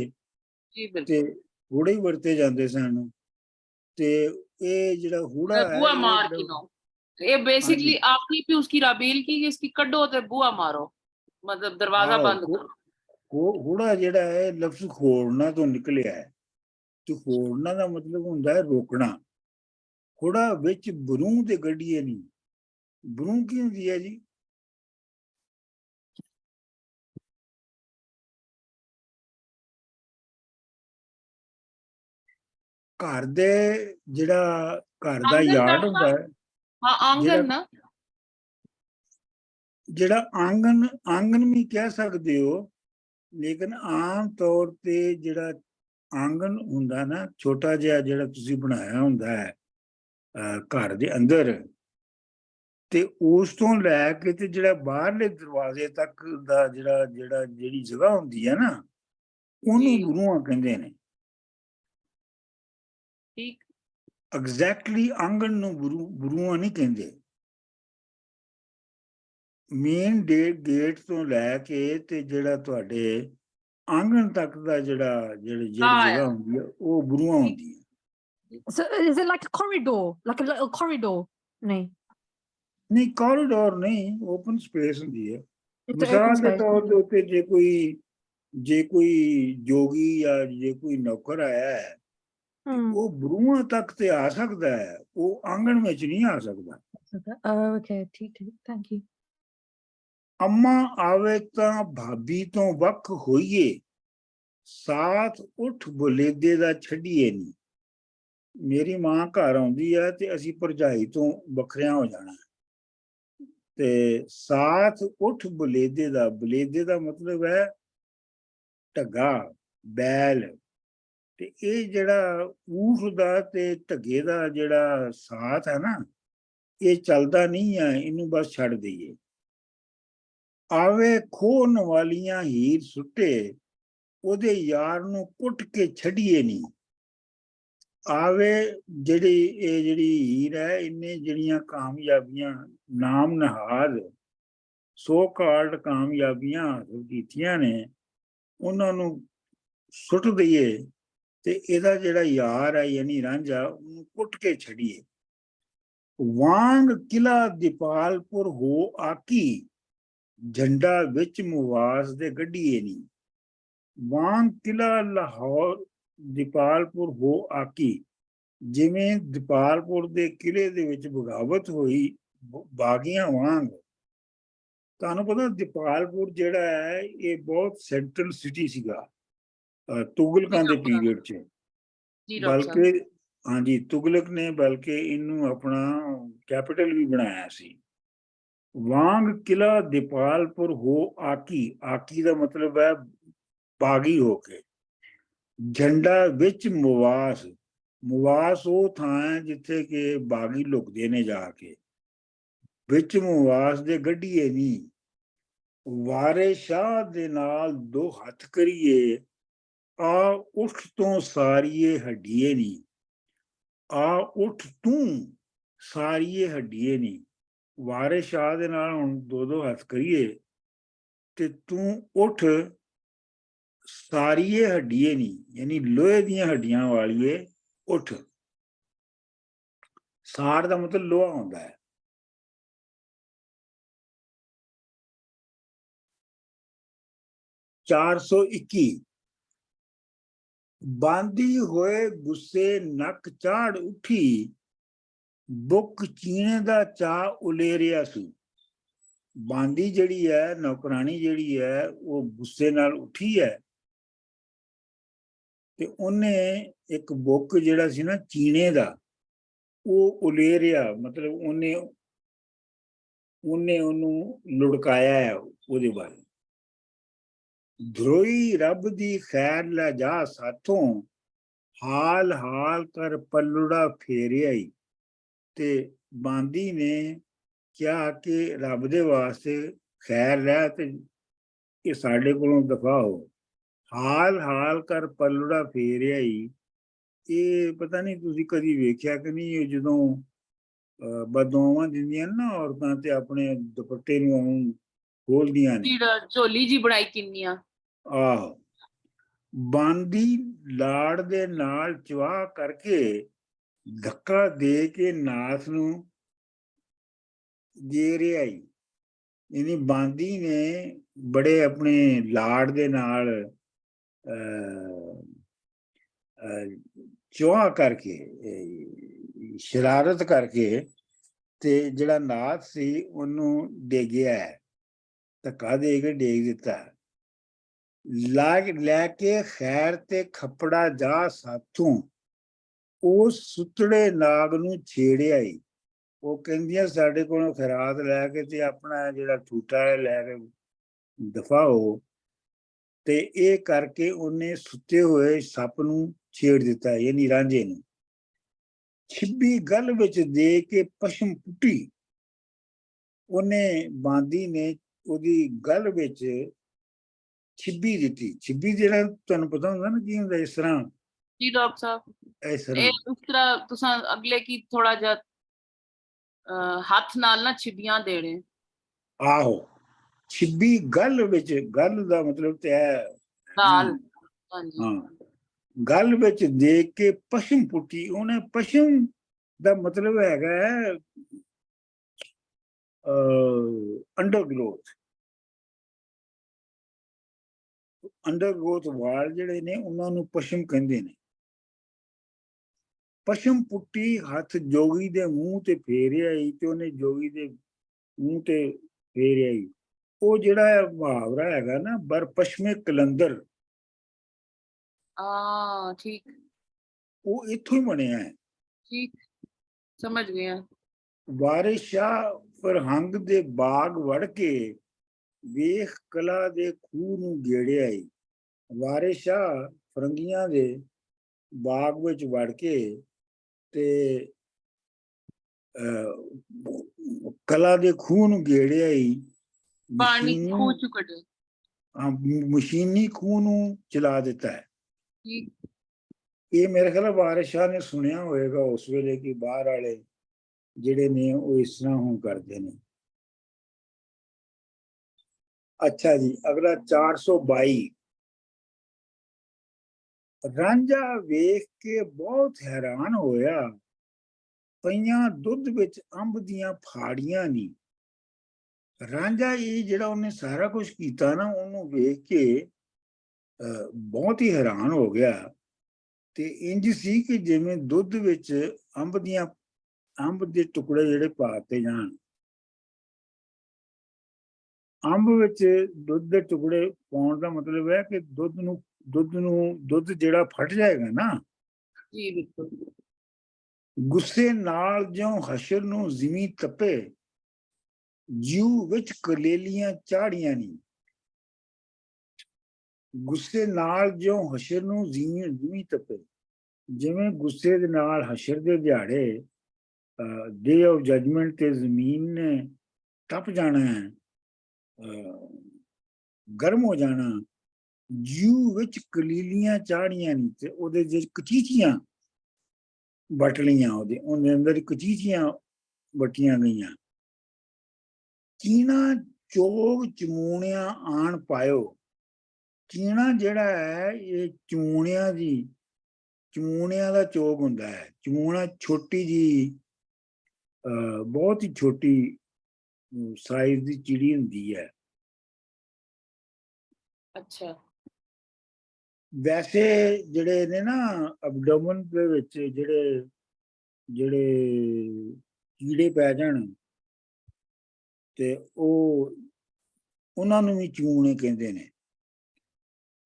जी ते बिल्कुल। हुड़े ही वरते जांदे सन। ते ये जेड़ा हुड़ा है, बुआ मार की नो, ये बेसिकली हाँ आपने भी उसकी राबेल की कि इसकी कड्डो ते बुआ मारो, मतलब दरवाजा बंद करो। हुड़ा जेड़ा है लफ्ज खोड़ना तो निकलिया है। तो खोड़ना दा मतलब हुंदा है रोकना। हुड़ा विच बरू ते गड्डिए नहीं। बरू की हुंदी है जी? घर दे जेड़ा घर दा यार्ड हुंदा है, हाँ आंगन ना, जेड़ा आंगन आंगन भी कह सकते हो, लेकिन आम तौर ते जेड़ा आंगन हुंदा ना, छोटा जिहा जेड़ा तुसीं बनाया हुंदा है घर दे अंदर, ते उस तो लैके ते जेड़ा बाहरले दरवाजे तक दा जेड़ी जगह हुंदी है ना, ओनू बरूआं कहंदे ने। ठीक। एग्जैक्टली आंगन नू बरूआं नहीं कहंदे। मेन गेट तो लैके ते जेड़ा तुहाडे आंगन तक दा जेड़ी जगह हुंदी है, वो बरूआं हुंदी है। So is it like a corridor, like a little corridor? नहीं, नहीं कॉरिडोर नहीं, ओपन स्पेस हुंदी है। it's an open मिसाल के space. तौर के उत्ते जे कोई जोगी या जे कोई नौकर आया है, वो बरूआं तक ते आ सकदा है, वो आंगन में नहीं आ सकदा। Oh, okay, ठीक, thank you. अम्मा आवे तां भाभी तो वख होइए, साथ उठ बुलेदे दा छड्डिए नहीं। मेरी मां घर आउंदी है ते असीं भरजाई तो वखरियां हो जाना। ते साथ उठ बुलेदे दा मतलब है ढग्गा, बैल। ते ये जेड़ा ऊठ दा ते ढग्गे दा जेड़ा साथ है ना, ये चलदा नहीं है, इनू बस छड़ दईए। आवे खोन वालियां हीर सुट्टे, ओदे यार नू कुट के छड्डिए नहीं। ਆਵੇ ਜਿਹੜੀ ਇਹ ਜਿਹੜੀ ਹੀਰ ਹੈ, ਇਹਨੇ ਜਿਹੜੀਆਂ ਕਾਮਯਾਬੀਆਂ ਨਾਮ ਨਹਾਦ ਸੋ ਕਾਲਡ ਕਾਮਯਾਬੀਆਂ ਹਾਸਲ ਕੀਤੀਆਂ ਨੇ, ਉਹਨਾਂ ਨੂੰ ਸੁੱਟ ਦਈਏ ਤੇ ਇਹਦਾ ਜਿਹੜਾ ਯਾਰ ਹੈ ਯਾਨੀ ਰਾਂਝਾ, ਉਹਨੂੰ ਕੁੱਟ ਕੇ ਛੱਡੀਏ। ਵਾਂਗ ਕਿਲਾ ਦੀਪਾਲਪੁਰ ਹੋ ਆਕੀ, ਝੰਡਾ ਵਿੱਚ ਮੁਵਾਸ ਦੇ ਗੱਡੀਏ ਨੀ। ਵਾਂਗ ਕਿਲਾ ਲਾਹੌਰ ਦੀਪਾਲਪੁਰ ਹੋ ਆਕੀ, ਜਿਵੇਂ ਦੀਪਾਲਪੁਰ ਦੇ ਕਿਲੇ ਦੇ ਵਿੱਚ ਬਗਾਵਤ ਹੋਈ ਬਾਗੀਆਂ ਵਾਂਗ। ਤੁਹਾਨੂੰ ਪਤਾ ਦੀਪਾਲਪੁਰ ਜਿਹੜਾ ਹੈ ਇਹ ਬਹੁਤ ਸੈਂਟਰਲ ਸਿਟੀ ਸੀਗਾ ਤੁਗਲਕਾਂ ਦੇ ਪੀਰੀਅਡ 'ਚ, ਬਲਕਿ ਹਾਂਜੀ ਤੁਗਲਕ ਨੇ ਬਲਕਿ ਇਹਨੂੰ ਆਪਣਾ ਕੈਪੀਟਲ ਵੀ ਬਣਾਇਆ ਸੀ। ਵਾਂਗ ਕਿਲਾ ਦੀਪਾਲਪੁਰ ਹੋ ਆਕੀ, ਆਕੀ ਦਾ ਮਤਲਬ ਹੈ ਬਾਗੀ ਹੋ ਕੇ। ਝੰਡਾ ਵਿੱਚ ਮੁਵਾਸ, ਮੁਵਾਸ ਉਹ ਥਾਂ ਹੈ ਜਿੱਥੇ ਕਿ ਬਾਗੀ ਲੁਕਦੇ ਨੇ ਜਾ ਕੇ। ਵਿੱਚ ਮੁਵਾਸ ਦੇ ਗੱਡੀਏ ਨਹੀਂ, ਵਾਰੇ ਸ਼ਾਹ ਦੇ ਨਾਲ ਦੋ ਹੱਥ ਕਰੀਏ, ਆ ਉੱਠ ਤੋਂ ਸਾਰੀਏ ਹੱਡੀਏ ਨਹੀਂ। ਆ ਉੱਠ ਤੂੰ ਸਾਰੀਏ ਹੱਡੀਏ ਨਹੀਂ। ਵਾਰੇ ਸ਼ਾਹ ਦੇ ਨਾਲ ਹੁਣ ਦੋ ਹੱਥ ਕਰੀਏ ਤੇ ਤੂੰ ਉੱਠ ਸਾਰੀਏ ਹੱਡੀਏ ਨਹੀਂ, ਯਾਨੀ ਲੋਹੇ ਦੀਆਂ ਹੱਡੀਆਂ ਵਾਲੀਏ ਉੱਠ। ਸਾੜ ਦਾ ਮਤਲਬ ਲੋਹਾ ਹੁੰਦਾ ਹੈ। ਚਾਰ ਸੌ 21 ਬਾਂਦੀ ਹੋਏ ਗੁੱਸੇ ਨੱਕ ਚਾੜ ਉੱਠੀ, ਬੁੱਕ ਚੀਣੇ ਦਾ ਚਾਹ ਉਲੇਰਿਆ ਸੀ। ਬਾਂਦੀ ਜਿਹੜੀ ਹੈ, ਨੌਕਰਾਣੀ ਜਿਹੜੀ ਹੈ, ਉਹ ਗੁੱਸੇ ਨਾਲ ਉੱਠੀ ਹੈ ਤੇ ਉਹਨੇ ਇੱਕ ਬੁੱਕ ਜਿਹੜਾ ਸੀ ਨਾ ਚੀਣੇ ਦਾ, ਉਹ ਉਲੇਰਿਆ, ਮਤਲਬ ਉਹਨੇ ਉਹਨੂੰ ਲੁੜਕਾਇਆ ਹੈ ਉਹਦੇ ਬਾਰੇ। ਧਰੋਈ ਰੱਬ ਦੀ ਖੈਰ ਲੈ ਜਾ ਸਾਥੋਂ, ਹਾਲ ਹਾਲ ਕਰ ਪੱਲੂੜਾ ਫੇਰਿਆ ਈ। ਤੇ ਬਾਂਦੀ ਨੇ ਕਿਹਾ ਕਿ ਰੱਬ ਦੇ ਵਾਸਤੇ ਖੈਰ ਲੈ ਤੇ ਇਹ ਸਾਡੇ ਕੋਲੋਂ ਦਫਾ ਹੋ। ਹਾਲ ਹਾਲ ਕਰ ਪੱਲੂੜਾ ਫੇਰਿਆ ਈ, ਇਹ ਪਤਾ ਨਹੀਂ ਤੁਸੀਂ ਕਦੀ ਵੇਖਿਆ ਕਿ ਨਹੀਂ, ਇਹ ਜਦੋਂ ਬਦਦੁਆਵਾਂ ਦਿੰਦੀਆਂ ਨਾ ਔਰਤਾਂ ਤੇ ਆਪਣੇ ਦੁਪੱਟੇ ਨੂੰ ਖੋਲਦੀਆਂ ਨੇ, ਝੋਲੀ ਜੀ ਬਣਾਈ ਕਿੰਨੀਆਂ। ਆਹੋ, ਬਾਂਦੀ ਲਾੜ ਦੇ ਨਾਲ ਚਵਾਹ ਕਰਕੇ ਧੱਕਾ ਦੇ ਕੇ ਨਾਥ ਨੂੰ ਗੇਰਿਆ ਈ। ਯਾਨੀ ਬਾਂਦੀ ਨੇ ਬੜੇ ਆਪਣੇ ਲਾੜ ਦੇ ਨਾਲ ਚਵਾਹ ਕਰਕੇ, ਸ਼ਰਾਰਤ ਕਰਕੇ ਤੇ ਜਿਹੜਾ ਨਾਥ ਸੀ ਉਹਨੂੰ ਡੇਗਿਆ ਹੈ, ਧੱਕਾ ਦੇ ਕੇ ਡੇਗ ਦਿੱਤਾ। ਲੈ ਕੇ ਖੈਰ ਤੇ ਖੱਪੜਾ ਜਾ ਸਾਥੋਂ, ਉਹ ਸੁਤੜੇ ਨਾਗ ਨੂੰ ਛੇੜਿਆ ਈ। ਉਹ ਕਹਿੰਦੀਆਂ ਸਾਡੇ ਕੋਲੋਂ ਖੈਰਾਤ ਲੈ ਕੇ ਤੇ ਆਪਣਾ ਜਿਹੜਾ ਠੂਠਾ ਹੈ ਲੈ ਕੇ ਦਫਾ ਹੋ। ਤੇ ਇਹ ਕਰਕੇ ਉਹਨੇ ਸੁੱਤੇ ਹੋਏ ਸੱਪ ਨੂੰ ਛੇੜ ਦਿੱਤਾ, ਯਾਨੀ ਰਾਂਝੇ ਨੂੰ। ਛਿੱਬੀ ਗਲ ਵਿੱਚ ਦੇ ਕੇ ਪਸ਼ਮ ਪੁੱਟੀ, ਉਹਨੇ ਬਾਂਦੀ ਨੇ ਉਹਦੀ ਗਲ ਵਿੱਚ ਛਿੱਬੀ ਦਿੱਤੀ। ਛਿੱਬੀ ਜਿਹੜਾ ਤੁਹਾਨੂੰ ਪਤਾ ਹੁੰਦਾ ਨਾ ਕੀ ਹੁੰਦਾ, ਇਸ ਤਰ੍ਹਾਂ। ਜੀ ਡਾਕਟਰ ਸਾਹਿਬ, ਇਸ ਤਰ੍ਹਾਂ ਇਸ ਤਰ੍ਹਾਂ ਤੁਸੀਂ ਅਗਲੇ ਕੀ ਥੋੜਾ ਜਿਹਾ ਹੱਥ ਨਾਲ ਨਾ ਛਿੱਬੀਆਂ ਦੇਣੇ। ਆਹੋ, ਛਿੱਬੀ ਗਲ ਵਿੱਚ, ਗਲ ਦਾ ਮਤਲਬ ਤੇ ਹੈ ਨਾਲ, ਹਾਂ, ਗਲ ਵਿੱਚ ਦੇ ਕੇ ਪਸ਼ਮ ਪੁੱਟੀ। ਉਹਨੇ ਪਸ਼ਮ ਦਾ ਮਤਲਬ ਹੈਗਾ ਅੰਡਰਗ੍ਰੋਥ। ਅੰਡਰਗ੍ਰੋਥ ਵਾਲ ਜਿਹੜੇ ਨੇ ਉਹਨਾਂ ਨੂੰ ਪਸ਼ਮ ਕਹਿੰਦੇ ਨੇ। ਪਸ਼ਮ ਪੁੱਟੀ ਹੱਥ ਜੋਗੀ ਦੇ ਮੂੰਹ ਤੇ ਫੇਰਿਆ ਈ, ਤੇ ਉਹਨੇ ਜੋਗੀ ਦੇ ਮੂੰਹ ਤੇ ਫੇਰਿਆ ਈ। ਉਹ ਜਿਹੜਾ ਮੁਹਾਵਰਾ ਹੈਗਾ ਨਾ, ਬਰ ਪਸ਼ਮੇ ਕਲੰਦਰ, ਠੀਕ, ਉਹ ਇੱਥੋਂ ਹੀ ਬਣਿਆ ਹੈ। ਠੀਕ, ਸਮਝ ਗਿਆ। ਵਾਰਿਸ ਸ਼ਾਹ ਫਰਹੰਗ ਦੇ ਬਾਗ ਵੜ ਕੇ, ਵੇਖ ਕਲਾ ਦੇ ਖੂਹ ਨੂੰ ਗੇੜਿਆ ਈ। ਵਾਰਿਸ ਸ਼ਾਹ ਫਰੰਗੀਆਂ ਦੇ ਬਾਗ ਵਿੱਚ ਵੜ ਕੇ ਤੇ ਕਲਾ ਦੇ ਖੂਹ ਨੂੰ ਗੇੜਿਆ ਈ। ਪਾਣੀ ਖੂਹ ਚੋਂ ਕੱਢਿਆ, ਮਸ਼ੀਨੀ ਖੂਹ ਨੂੰ ਚਲਾ ਦਿੱਤਾ ਹੈ। ਇਹ ਮੇਰੇ ਖਿਆਲ ਵਾਰਿਸ ਸ਼ਾਹ ਨੇ ਸੁਣਿਆ ਹੋਏਗਾ ਉਸ ਵੇਲੇ ਕਿ ਬਾਹਰ ਵਾਲੇ ਜਿਹੜੇ ਨੇ ਉਹ ਇਸ ਤਰ੍ਹਾਂ ਹੁਣ ਕਰਦੇ ਨੇ। ਅੱਛਾ ਜੀ, ਅਗਲਾ 422। ਰਾਂਝਾ ਵੇਖ ਕੇ ਬਹੁਤ ਹੈਰਾਨ ਹੋਇਆ, ਪਈਆਂ ਦੁੱਧ ਵਿੱਚ ਅੰਬ ਦੀਆਂ ਫਾੜੀਆਂ ਨਹੀਂ। ਰਾਂਝਾ ਇਹ ਜਿਹੜਾ ਉਹਨੇ ਸਾਰਾ ਕੁਝ ਕੀਤਾ ਨਾ, ਉਹਨੂੰ ਵੇਖ ਕੇ ਬਹੁਤ ਹੀ ਹੈਰਾਨ ਹੋ ਗਿਆ। ਤੇ ਇੰਜ ਸੀ ਕਿ ਜਿਵੇਂ ਦੁੱਧ ਵਿੱਚ ਅੰਬ ਦੇ ਟੁਕੜੇ ਜਿਹੜੇ ਪਾਤੇ ਜਾਣ। ਅੰਬ ਵਿੱਚ ਦੁੱਧ ਦੇ ਟੁਕੜੇ ਪਾਉਣ ਦਾ ਮਤਲਬ ਹੈ ਕਿ ਦੁੱਧ ਜਿਹੜਾ ਫਟ ਜਾਏਗਾ ਨਾ। ਜੀ ਬਿਲਕੁਲ। ਗੁੱਸੇ ਨਾਲ ਜਿਉਂ ਹਸ਼ਰ ਨੂੰ ਜ਼ਿਮੀ ਤਪੇ, ਜੀਉ ਵਿੱਚ ਕਲੇਲੀਆਂ ਚਾੜੀਆਂ ਨਹੀਂ। ਗੁੱਸੇ ਨਾਲ ਜਿਉਂ ਹਸ਼ਰ ਨੂੰ ਜ਼ਿਮੀ ਤਪੇ, ਜਿਵੇਂ ਗੁੱਸੇ ਦੇ ਨਾਲ ਹਸ਼ਰ ਦੇ ਦਿਹਾੜੇ ਡੇ ਆਫ ਜਜਮੈਂਟ ਤੇ ਜ਼ਮੀਨ ਨੇ ਤਪ ਜਾਣਾ ਹੈ, ਗਰਮ ਹੋ ਜਾਣਾ। ਜੀਉ ਵਿੱਚ ਕਲੀਲੀਆਂ ਚਾੜੀਆਂ ਨਹੀਂ, ਤੇ ਉਹਦੇ ਵਿੱਚ ਕਚੀਚੀਆਂ ਵੱਟ ਲਈਆਂ, ਉਹਦੇ ਅੰਦਰ ਕਚੀਚੀਆਂ ਵੱਟੀਆਂ ਗਈਆਂ। ਚੀਣਾ ਚੋਗ ਚਮੂਣਿਆ ਆਣ ਪਾਇਓ। ਚੀਣਾ ਜਿਹੜਾ ਹੈ ਇਹ ਚਮੂਣਿਆਂ ਦਾ ਚੋਗ ਹੁੰਦਾ ਹੈ। ਚਮੂਣਾ ਛੋਟੀ ਜੀ, ਬਹੁਤ ਹੀ ਛੋਟੀ ਸਾਈਜ਼ ਦੀ ਚਿੜੀ ਹੁੰਦੀ ਹੈ। ਅੱਛਾ। ਵੈਸੇ ਜਿਹੜੇ ਨੇ ਨਾ ਐਬਡੋਮਨ ਦੇ ਵਿੱਚ ਜਿਹੜੇ ਕੀੜੇ ਪੈ ਜਾਣ ਤੇ ਉਹਨਾਂ ਨੂੰ ਵੀ ਚਮੂਣੇ ਕਹਿੰਦੇ ਨੇ।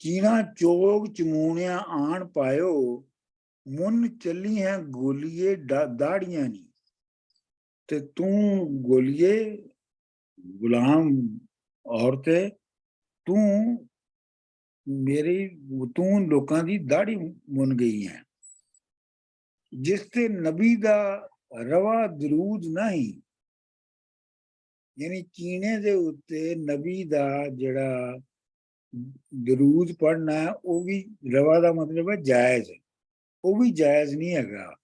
ਚੀਣਾ ਚੋਗ ਚਮੂਣਿਆ ਆਣ ਪਾਇਓ, ਮੁੰਨ ਚੱਲੀ ਹੈ ਗੋਲੀਏ ਦਾੜੀਆਂ ਨਹੀਂ। ਤੇ ਤੂੰ ਗੋਲੀਏ, ਗੁਲਾਮ ਔਰਤੇ, ਤੂੰ ਲੋਕਾਂ ਦੀ ਦਾੜੀ ਮੁੰਨ ਗਈ ਹੈ। ਜਿਸ ਤੇ ਨਬੀ ਦਾ ਰਵਾ ਦਰੂਦ ਨਹੀਂ, ਯਾਨੀ ਚੀਣੇ ਦੇ ਉੱਤੇ ਨਬੀ ਦਾ ਜਿਹੜਾ ਦਰੂਦ ਪੜ੍ਹਨਾ ਹੈ ਉਹ ਵੀ ਰਵਾ ਦਾ ਮਤਲਬ ਹੈ ਜਾਇਜ਼, ਉਹ ਵੀ ਜਾਇਜ਼ ਨਹੀਂ ਹੈਗਾ।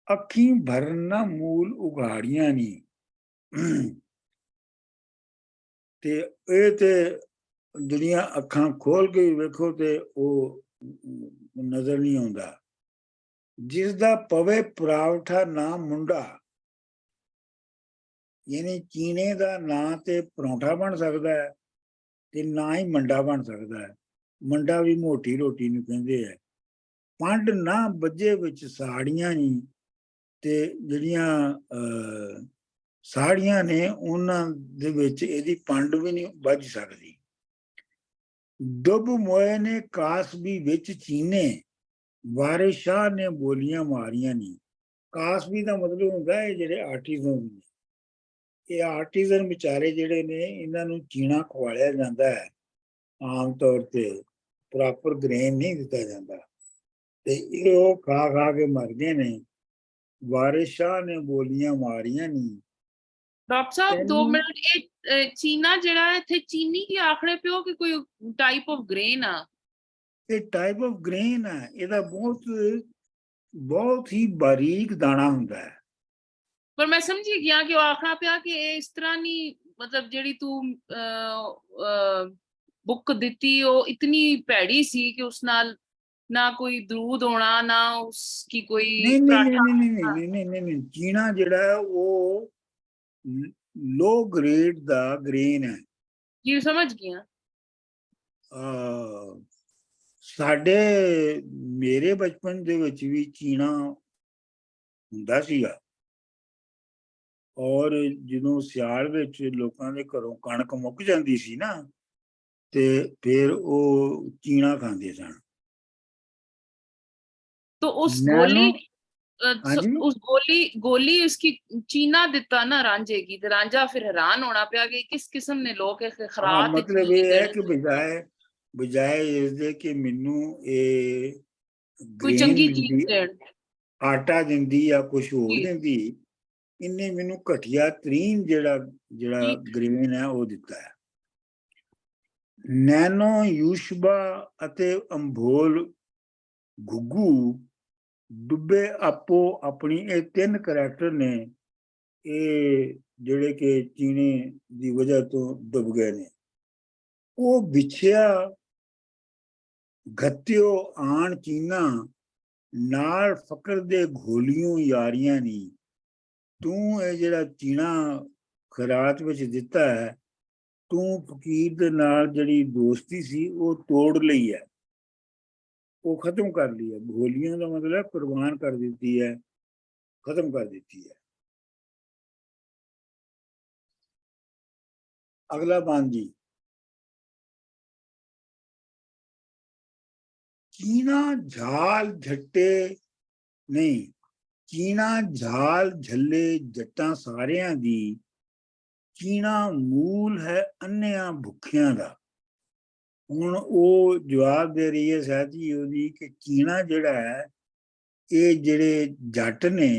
ਅੱਖੀਂ ਭਰਨਾ ਮੂਲ ਉਘਾੜੀਆਂ ਨਹੀਂ। ਤੇ ਇਹ ਤੇ ਜਿਹੜੀਆਂ ਅੱਖਾਂ ਖੋਲ ਕੇ ਵੇਖੋ ਤੇ ਉਹ ਨਜ਼ਰ ਨਹੀਂ ਆਉਂਦਾ। ਜਿਸ ਦਾ ਪਵੇ ਪਰਾਵਠਾ ਨਾ ਮੁੰਡਾ, ਯਾਨੀ ਚੀਣੇ ਦਾ ਨਾ ਤੇ ਪਰੌਂਠਾ ਬਣ ਸਕਦਾ ਹੈ ਤੇ ਨਾ ਹੀ ਮੰਡਾ ਬਣ ਸਕਦਾ ਹੈ। ਮੰਡਾ ਵੀ ਮੋਟੀ ਰੋਟੀ ਨੂੰ ਕਹਿੰਦੇ ਹੈ। ਪੰਡ ਨਾ ਬੱਜੇ ਵਿੱਚ ਸਾੜੀਆਂ ਨਹੀਂ, ਤੇ ਜਿਹੜੀਆਂ ਸਾੜੀਆਂ ਨੇ ਉਹਨਾਂ ਦੇ ਵਿੱਚ ਇਹਦੀ ਪੰਡ ਵੀ ਨਹੀਂ ਵੱਜ ਸਕਦੀ। ਡੁੱਬ ਮੋਏ ਨੇ ਕਾਸਬੀ ਵਿੱਚ ਚੀਨੇ, ਵਾਰਿਸ ਸ਼ਾਹ ਨੇ ਬੋਲੀਆਂ ਮਾਰੀਆਂ ਨਹੀਂ। ਕਾਸਬੀ ਦਾ ਮਤਲਬ ਹੁੰਦਾ ਹੈ ਜਿਹੜੇ ਆਰਟੀਜ਼ਨ ਨੇ। ਇਹ ਆਰਟੀਜ਼ਨ ਵਿਚਾਰੇ ਜਿਹੜੇ ਨੇ, ਇਹਨਾਂ ਨੂੰ ਚੀਣਾ ਖਵਾਲਿਆ ਜਾਂਦਾ ਹੈ। ਆਮ ਤੌਰ ਤੇ ਪ੍ਰੋਪਰ ਗ੍ਰੇਨ ਨਹੀਂ ਦਿੱਤਾ ਜਾਂਦਾ ਤੇ ਇਹ ਉਹ ਖਾ ਕੇ ਮਰਦੇ ਨੇ। ਵਾਰਿਸ ਸ਼ਾਹ ਨੇ ਬੋਲੀਆਂ ਮਾਰੀਆਂ ਨਹੀਂ। ਡਾਕਟਰ ਸਾਹਿਬ 2 ਮਿੰਟ, ਇਹ ਚੀਨਾ ਜਿਹੜਾ ਹੈ ਇੱਥੇ ਚੀਨੀ ਕੀ ਆਖੜੇ ਪਿਓ ਕਿ ਕੋਈ ਟਾਈਪ ਆਫ ਗ੍ਰੇਨ ਆ? ਇਹ ਟਾਈਪ ਆਫ ਗ੍ਰੇਨ ਹੈ। ਇਹਦਾ ਬਹੁਤ ਹੀ ਬਾਰੀਕ ਦਾਣਾ ਹੁੰਦਾ ਹੈ। ਪਰ ਮੈਂ ਸਮਝੀ ਗਿਆ ਕਿ ਉਹ ਆਖਣਾ ਪਿਆ ਕਿ ਇਹ ਇਸ ਤਰ੍ਹਾਂ ਨਹੀਂ, ਮਤਲਬ ਜਿਹੜੀ ਤੂੰ ਬੁੱਕ ਦਿੱਤੀ ਉਹ ਇਤਨੀ ਭੈੜੀ ਸੀ ਕਿ ਉਸ ਨਾਲ ਨਾ ਕੋਈ ਦਰੂਦ ਹੋਣਾ, ਨਾ ਉਸ ਕੀ ਕੋਈ ਨਹੀਂ। ਚੀਣਾ ਜਿਹੜਾ ਉਹ ਲੋ ਗ੍ਰੇਡ ਦਾ ਗ੍ਰੇਨ ਹੈ। ਜੀ ਸਮਝ ਗਿਆ। ਮੇਰੇ ਬਚਪਨ ਦੇ ਵਿੱਚ ਵੀ ਚੀਣਾ ਹੁੰਦਾ ਸੀਗਾ, ਔਰ ਜਦੋਂ ਸਿਆਲ ਵਿੱਚ ਲੋਕਾਂ ਦੇ ਘਰੋਂ ਕਣਕ ਮੁੱਕ ਜਾਂਦੀ ਸੀ ਨਾ, ਤੇ ਫਿਰ ਉਹ ਚੀਣਾ ਖਾਂਦੇ ਸਨ। तो उस गोली उसकी चीना दिता ना रांझे की, तो रांझा फिर हैरान होना पिया कि किस किस्म ने लोग खरात। मतलब ये है कि बजाय इसदे कि मैनू कोई चंगी चीज आटा दिंदी या कुछ होर दिंदी, इन्ने मैनू घटिया तरीन जेड़ा ग्रेन है वो दिता है। नैनो यूशबा अते अंभोल घुग्गू, डुब्बे आपो अपनी, ये 3 करैक्टर ने ये ਜਿਹੜੇ ਕਿ ਚੀਣੇ ਦੀ ਵਜ੍ਹਾ ਤੋਂ ਡੁੱਬ ਗਏ ਨੇ। ਉਹ ਵਿਛਿਆ ਘੱਤਿਓ ਆਣ ਚੀਨਾ, ਨਾਲ ਫਕਰ ਦੇ ਘੋਲੀਆਂ ਯਾਰੀਆਂ ਨੀ। ਤੂੰ ਇਹ ਜਿਹੜਾ ਚੀਣਾ ਖਰਾਤ ਵਿੱਚ ਦਿੱਤਾ ਹੈ, ਤੂੰ ਫਕੀਰ ਦੇ ਨਾਲ ਜਿਹੜੀ ਦੋਸਤੀ ਸੀ ਉਹ ਤੋੜ ਲਈ ਹੈ, ਉਹ ਖਤਮ ਕਰ ਲਈ ਹੈ। ਘੋਲੀਆਂ ਦਾ ਮਤਲਬ ਕੁਰਬਾਨ ਕਰ ਦਿੱਤੀ ਹੈ, ਖਤਮ ਕਰ ਦਿੱਤੀ ਹੈ। अगला बांजी, चीना झाल झट्टे नहीं, चीना झाल झल्ले जट्टां सारियां दी, चीना मूल है अन्नियां भुखियां दा। हुण ਉਹ ਜਵਾਬ ਦੇ ਰਹੀ ਹੈ ਸਾਥੀ ਉਹਦੀ ਕਿ ਚੀਣਾ ਜਿਹੜਾ ਹੈ, ਇਹ ਜਿਹੜੇ ਜੱਟ ਨੇ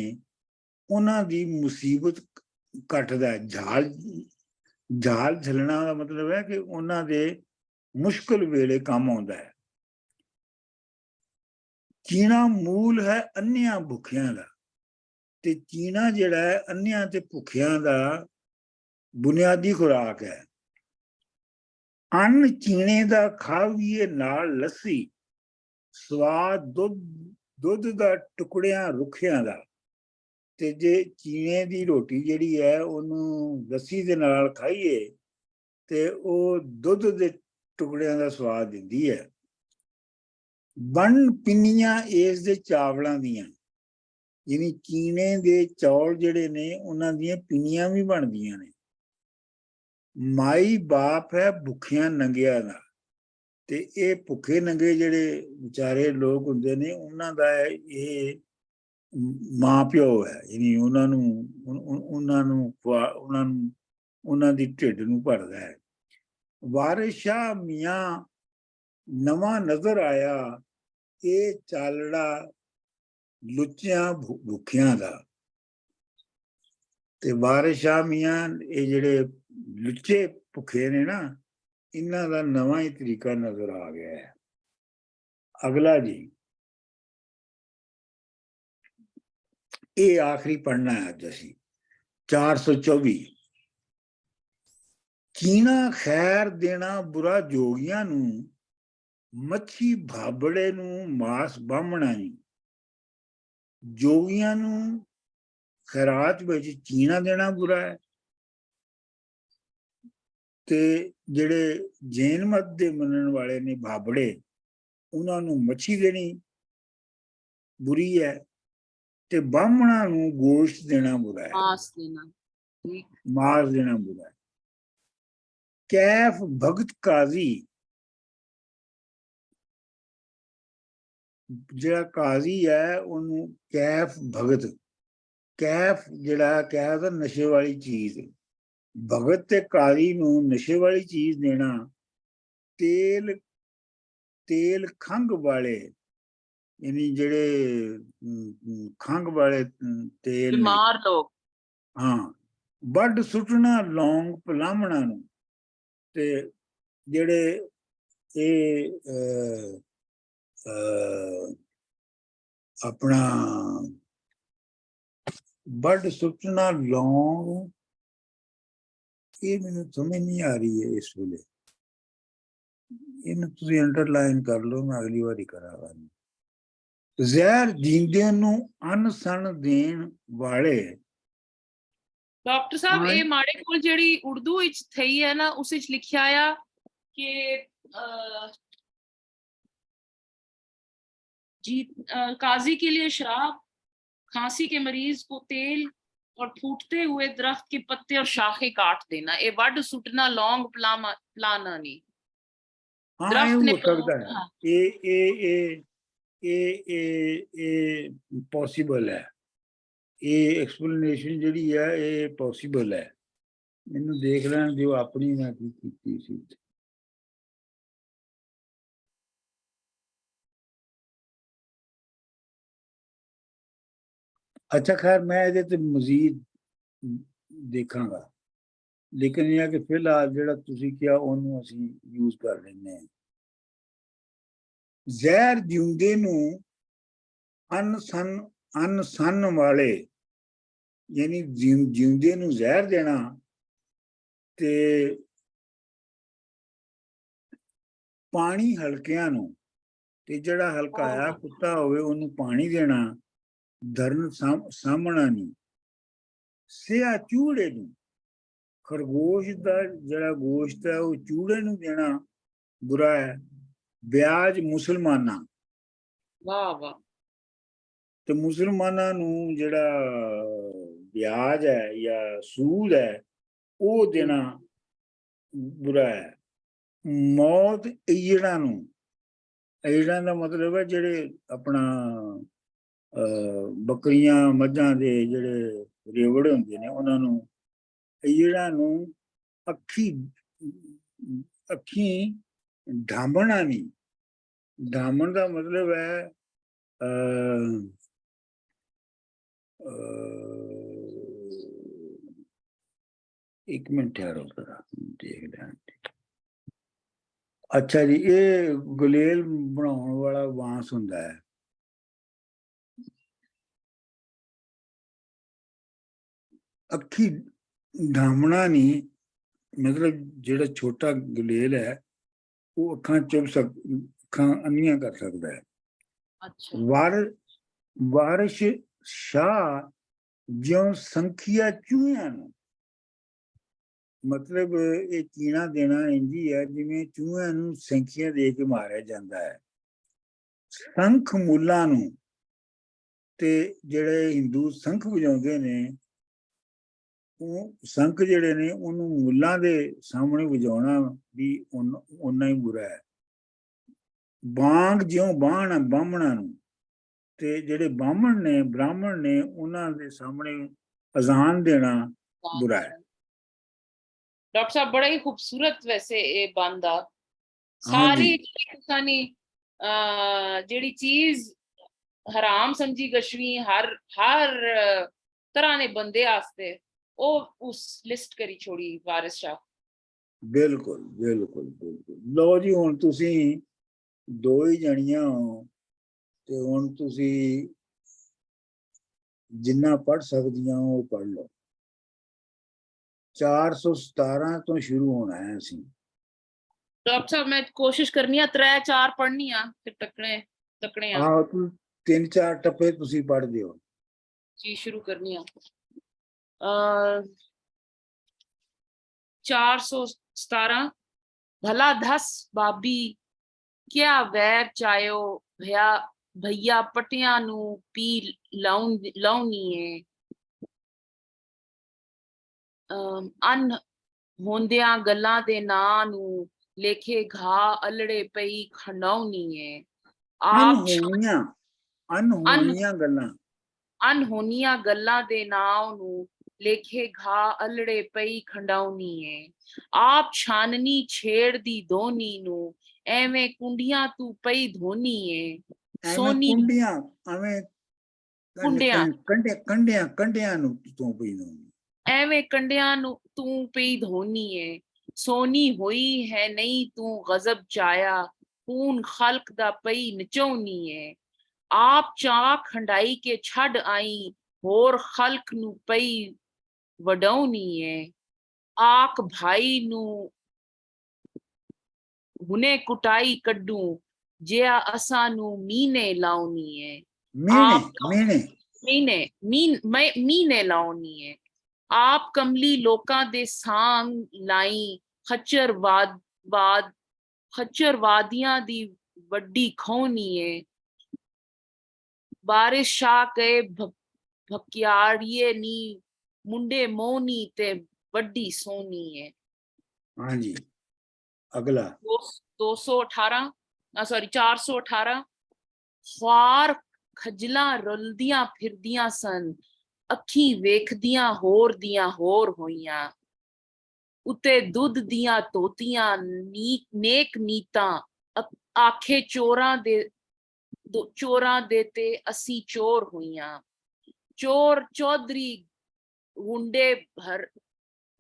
ਉਹਨਾਂ ਦੀ ਮੁਸੀਬਤ ਕੱਟਦਾ ਹੈ। झाल झलना का मतलब है कि उन्होंने मुश्किल वेले काम आउंदा है। चीना मूल है अन्नियां भुखियां दा, ते चीना जिहड़ा है अन्नियां ते भुखियां दा बुनियादी खुराक है। अन्न चीने दा खावीए नाल लस्सी, स्वाद दुध दा टुकड़ियां रुखियां दा। ਤੇ ਜੇ ਚੀਨੇ ਦੀ ਰੋਟੀ ਜਿਹੜੀ ਹੈ ਉਹਨੂੰ ਲੱਸੀ ਦੇ ਨਾਲ ਖਾਈਏ ਤੇ ਉਹ ਦੁੱਧ ਦੇ ਟੁਕੜਿਆਂ ਦਾ ਸਵਾਦ ਦਿੰਦੀ ਹੈ। ਬਣ ਪਿੰਨੀਆਂ ਇਸ ਦੇ ਚਾਵਲਾਂ ਦੀਆਂ, ਯਾਨੀ ਚੀਨੇ ਦੇ ਚੌਲ ਜਿਹੜੇ ਨੇ ਉਹਨਾਂ ਦੀਆਂ ਪਿੰਨੀਆਂ ਵੀ ਬਣਦੀਆਂ ਨੇ। ਮਾਈ ਬਾਪ ਹੈ ਭੁੱਖਿਆਂ ਨੰਗਿਆਂ ਦਾ, ਤੇ ਇਹ ਭੁੱਖੇ ਨੰਗੇ ਜਿਹੜੇ ਵਿਚਾਰੇ ਲੋਕ ਹੁੰਦੇ ਨੇ ਉਹਨਾਂ ਦਾ ਇਹ ਮਾਂ ਪਿਓ ਹੈ, ਯਾਨੀ ਉਹਨਾਂ ਦੀ ਢਿੱਡ ਨੂੰ ਭਰਦਾ ਹੈ। ਵਾਰਿਸ ਸ਼ਾਹ ਮੀਆਂ ਨਵਾਂ ਨਜ਼ਰ ਆਇਆ, ਇਹ ਚਾਲੜਾ ਲੁੱਚਿਆਂ ਭੁੱਖਿਆਂ ਦਾ। ਤੇ ਵਾਰਿਸ ਸ਼ਾਹ ਮੀਆਂ ਇਹ ਜਿਹੜੇ ਲੁੱਚੇ ਭੁੱਖੇ ਨੇ ਨਾ, ਇਹਨਾਂ ਦਾ ਨਵਾਂ ਹੀ ਤਰੀਕਾ ਨਜ਼ਰ ਆ ਗਿਆ ਹੈ। ਅਗਲਾ ਜੀ, ਇਹ ਆਖਰੀ ਪੜ੍ਹਨਾ ਹੈ ਅੱਜ ਅਸੀਂ 424। ਚੀਣਾ ਖੈਰ ਦੇਣਾ ਬੁਰਾ ਜੋਗੀਆਂ ਨੂੰ, ਮੱਛੀ ਭਾਬੜੇ ਨੂੰ ਮਾਸ ਬਾਹਮਣਾ ਨਹੀਂ। ਜੋਗੀਆਂ ਨੂੰ ਖੈਰਾਤ ਵਿੱਚ ਚੀਣਾ ਦੇਣਾ ਬੁਰਾ ਹੈ, ਤੇ ਜਿਹੜੇ ਜੈਨ ਮਤ ਦੇ ਮੰਨਣ ਵਾਲੇ ਨੇ ਭਾਬੜੇ, ਉਹਨਾਂ ਨੂੰ ਮੱਛੀ ਦੇਣੀ ਬੁਰੀ ਹੈ, ਤੇ ਬਾਹਮਣਾ ਨੂੰ ਗੋਸ਼ਤ ਦੇਣਾ ਬੁਰਾ ਹੈ, ਮਾਸ ਦੇਣਾ ਬੁਰਾ ਹੈ। ਕੈਫ ਭਗਤ ਕਾਜ਼ੀ, ਜਿਹੜਾ ਕਾਜ਼ੀ ਹੈ ਉਹਨੂੰ ਕੈਫ ਭਗਤ, ਕੈਫ ਜਿਹੜਾ ਕੈਫ ਦਾ ਨਸ਼ੇ ਵਾਲੀ ਚੀਜ਼, ਭਗਤ ਤੇ ਕਾਜ਼ੀ ਨੂੰ ਨਸ਼ੇ ਵਾਲੀ ਚੀਜ਼ ਦੇਣਾ। ਤੇਲ ਖੰਘ ਵਾਲੇ, यानी जेड़े खंघ वाले तेल, बीमार लोग, हाँ, बड सुटना लौंग पलामणा नूं, ते जेड़े अपना बड सुटना लौंग, ये मैनूं समझ नहीं आ रही है इस वेले, इन्हूं तुसीं अंडरलाइन कर लो, मैं अगली बारी करांगा। ਜ਼ਹਿਰ ਜੀਂਦਿਆਂ ਨੂੰ ਅੰਨ ਸਣ ਦੇਣ ਵਾਲੇ। ਡਾਕਟਰ ਸਾਹਿਬ ਇਹ ਮਾੜੇ ਕੋਲ ਜਿਹੜੀ ਉਰਦੂ ਵਿੱਚ ਥਈ ਹੈ ਨਾ, ਉਸ ਵਿੱਚ ਲਿਖਿਆ ਆ ਕਿ काजी के लिए शराब, खांसी के मरीज को तेल और फूटते हुए दरख्त के पत्ते और शाखे काट देना। ये वड सुटना लौंग पलाना नहीं। हाँ, दरख्त ने हो सकता है, ਇਹ ਪੋਸੀਬਲ ਹੈ, ਇਹ ਐਕਸਪਲੇਨੇਸ਼ਨ ਜਿਹੜੀ ਹੈ ਇਹ ਪੋਸੀਬਲ ਹੈ। ਮੈਨੂੰ ਦੇਖ ਲੈਣ ਦਿਓ ਆਪਣੀ ਮੈਂ ਕੀ ਕੀਤੀ ਸੀ। ਅੱਛਾ ਖੈਰ ਮੈਂ ਇਹਦੇ ਤੇ ਮਜ਼ੀਦ ਦੇਖਾਂਗਾ, ਲੇਕਿਨ ਇਹ ਹੈ ਕਿ ਫਿਲਹਾਲ ਜਿਹੜਾ ਤੁਸੀਂ ਕਿਹਾ ਉਹਨੂੰ ਅਸੀਂ ਯੂਜ਼ ਕਰ ਲੈਂਦੇ ਹਾਂ। ਜ਼ਹਿਰ ਜਿਉਂਦੇ ਨੂੰ ਅੰਨ ਸੰਨ ਵਾਲੇ, ਯਾਨੀ ਜਿਉਂਦੇ ਨੂੰ ਜ਼ਹਿਰ ਦੇਣਾ ਤੇ ਪਾਣੀ ਹਲਕਿਆਂ ਨੂੰ, ਤੇ ਜਿਹੜਾ ਹਲਕਾਇਆ ਕੁੱਤਾ ਹੋਵੇ ਉਹਨੂੰ ਪਾਣੀ ਦੇਣਾ, ਧਰਨ ਸਾਹਮਣਾ ਨਹੀਂ। ਸਿਆ ਚੂੜੇ ਨੂੰ, ਖਰਗੋਸ਼ ਦਾ ਜਿਹੜਾ ਗੋਸ਼ਤ ਹੈ ਉਹ ਚੂੜੇ ਨੂੰ ਦੇਣਾ ਬੁਰਾ ਹੈ। ਵਿਆਜ ਮੁਸਲਮਾਨਾਂ, वाह वाह ਤੇ ਮੁਸਲਮਾਨਾਂ ਨੂੰ ਜਿਹੜਾ ਵਿਆਜ ਹੈ ਜਾਂ ਸੂਦ ਹੈ ਉਹ ਦੇਣਾ ਬੁਰਾ ਹੈ। ਮੌਤ ਈੜਾਂ ਨੂੰ, ਈੜਾਂ ਦਾ ਮਤਲਬ ਹੈ ਜਿਹੜੇ ਆਪਣਾ ਬੱਕਰੀਆਂ ਮੱਝਾਂ ਦੇ ਜਿਹੜੇ ਰੇਵੜ ਹੁੰਦੇ ਨੇ ਉਹਨਾਂ ਨੂੰ, ਈੜਾਂ ਨੂੰ ਅੱਖੀ ਢਾਂਬਣਾ ਨਹੀਂ। ਢਾਂਬਣ ਦਾ ਮਤਲਬ ਹੈ ਇੱਕ ਮਿੰਟ ਠਹਿਰੋ ਜਰਾ ਦੇਖ ਲਿਆ। ਅੱਛਾ ਜੀ, ਇਹ ਗੁਲੇਲ ਬਣਾਉਣ ਵਾਲਾ ਬਾਂਸ ਹੁੰਦਾ ਹੈ। ਅੱਖੀ ਢਾਂਬਣਾ ਨਹੀਂ ਮਤਲਬ ਜਿਹੜਾ ਛੋਟਾ ਗੁਲੇਲ ਹੈ ਉਹ ਅੱਖਾਂ ਅੱਖਾਂ ਅੰਨੀਆਂ ਕਰ ਸਕਦਾ ਹੈ। अच्छा ਵਾਰਿਸ਼ ਸ਼ਾਹ ਜਿਉਂ ਸੰਖੀਆ ਚੂਹਿਆਂ ਨੂੰ, ਮਤਲਬ ਇਹ ਕੀਣਾ ਦੇਣਾ ਇੰਜੀ ਹੈ ਜਿਵੇਂ ਚੂਹਿਆਂ ਨੂੰ ਸੰਖੀਆਂ ਦੇ ਕੇ ਮਾਰਿਆ ਜਾਂਦਾ ਹੈ। ਸੰਖ ਮੁੱਲਾਂ ਨੂੰ, ਤੇ ਜਿਹੜੇ ਹਿੰਦੂ ਸੰਖ ਵਜਾਉਂਦੇ ਨੇ ਉਹ ਸੰਖ ਜਿਹੜੇ ਨੇ ਉਹਨੂੰ ਮੁੱਲਾਂ ਦੇ ਸਾਹਮਣੇ ਵਜਾਉਣਾ ਵੀ ਓਨਾ ਹੀ ਬੁਰਾ ਹੈ। ਬਾਂਗ ਜਿਉਂ ਬਾਹਮਣਾ ਨੂੰ, ਤੇ ਜਿਹੜੇ ਬ੍ਰਾਹਮਣ ਨੇ ਉਹਨਾਂ ਦੇ ਸਾਹਮਣੇ ਅਜ਼ਾਨ ਦੇਣਾ ਬੁਰਾ ਹੈ। डॉक्टर साहब बड़ा ही खूबसूरत वैसे ये बंदा हाँ जी। सारी ਜਿਹੜੀ ਚੀਜ਼ ਹਰਾਮ ਸਮਝੀ ਗਸ਼ਵੀ ਹਰ ਤਰ੍ਹਾਂ ਦੇ ਬੰਦੇ ਆਸਤੇ ਉਹ ਉਸ ਲਿਸਟ ਕਰੀ ਛੋੜੀ ਵਾਰਿਸ ਸ਼ਾਹ। ਬਿਲਕੁਲ ਬਿਲਕੁਲ ਬਿਲਕੁਲ। ਲਓ ਜੀ, ਹੁਣ ਤੁਸੀਂ ਦੋ ਹੀ ਜਣੀਆਂ ਹੋ ਤੇ ਹੁਣ ਤੁਸੀਂ ਜਿੰਨਾ ਪੜ੍ਹ ਸਕਦੀਆਂ ਹੋ ਉਹ ਪੜ੍ਹ ਲਓ। 417 ਤੋਂ ਸ਼ੁਰੂ ਹੋਣਾ ਹੈ ਅਸੀਂ। ਡਾਕਟਰ ਸਾਹਿਬ ਮੈਂ ਕੋਸ਼ਿਸ਼ ਕਰਨੀ ਆ 3-4 ਪੜ੍ਹਨੀ ਆ ਤੇ ਤੱਕਣੇ ਆ। ਆਹੋ, ਤੂੰ 3-4 ਟੱਪੇ ਤੁਸੀਂ ਪੜ੍ਹ ਦਿਓ ਜੀ। ਸ਼ੁਰੂ ਕਰਨੀ ਆ 417। भला धस बाबी क्या वैर चायो भैया पटियां नू पी लाउनी है। अन होंदियां गल्लां दे नां नू लेखे घा अलड़े पई खंडाउनी है। अनहोनियां गल्लां दे नां नू लेखे घा अलड़े पई खंडाउनी है। आप छाननी छेड़ दी धोनी नू ਐਵੇਂ ਕੁੰਡੀਆਂ ਤੂੰ ਪਈ ਧੋਨੀ ਏ। ਸੋਨੀ ਕੰਡਿਆਂ ਨੂੰ ਤੂੰ ਪਈ ਧੋਨੀ, ਐਵੇਂ ਕੰਡਿਆਂ ਨੂੰ ਤੂੰ ਪਈ ਧੋਨੀ ਏ। ਸੋਨੀ ਹੋਈ ਹੈ ਨਹੀਂ ਤੂੰ ਗਜ਼ਬ ਚਾਇਆ ਖੂਨ ਖਲਕ ਦਾ ਪਈ ਨਚਾਉਣੀ ਏ। ਆਪ ਚਾਕ ਖੰਡਾਈ ਕੇ ਛੱਡ ਆਈ ਹੋਰ ਖਲਕ ਨੂੰ ਪਈ ਵਡਾਉਣੀ ਏ। ਆਖ ਭਾਈ ਨੂੰ ਹੁਣੇ ਕੁਟਾਈ ਕੱਢੂ ਜਿਆ ਅਸਾਂ ਨੂੰ ਮੀਨੇ ਲਾਉਣੀ ਹੈ। ਮੀਨੇ ਲਾਉਣੀ ਹੈ। ਆਪ ਕਮਲੀ ਲੋਕਾਂ ਦੇ ਸਾਂਗ ਲਾਈ ਖੱਚਰਵਾਦੀਆਂ ਦੀ ਵੱਡੀ ਖੋਣੀ ਹੈ। ਬਾਰਿਸ਼ ਸ਼ਾਹ ਕਹੇ ਭਕਿਆੜੀਏ ਨੀ ਮੁੰਡੇ ਮੋਹਨੀ ਤੇ ਵੱਡੀ ਸੋਹਣੀ ਹੈ। ਹਾਂਜੀ, ਅਗਲਾ 418। ख्वार खजलां रुलदियां फिरदियां सन अखी वेखदियां होर दियां होर होइयां। उते दुध दियां तोतियां नेक नीतां आखे चोरां दे ते असी चोर होइयां। चोर चौधरी गुंडे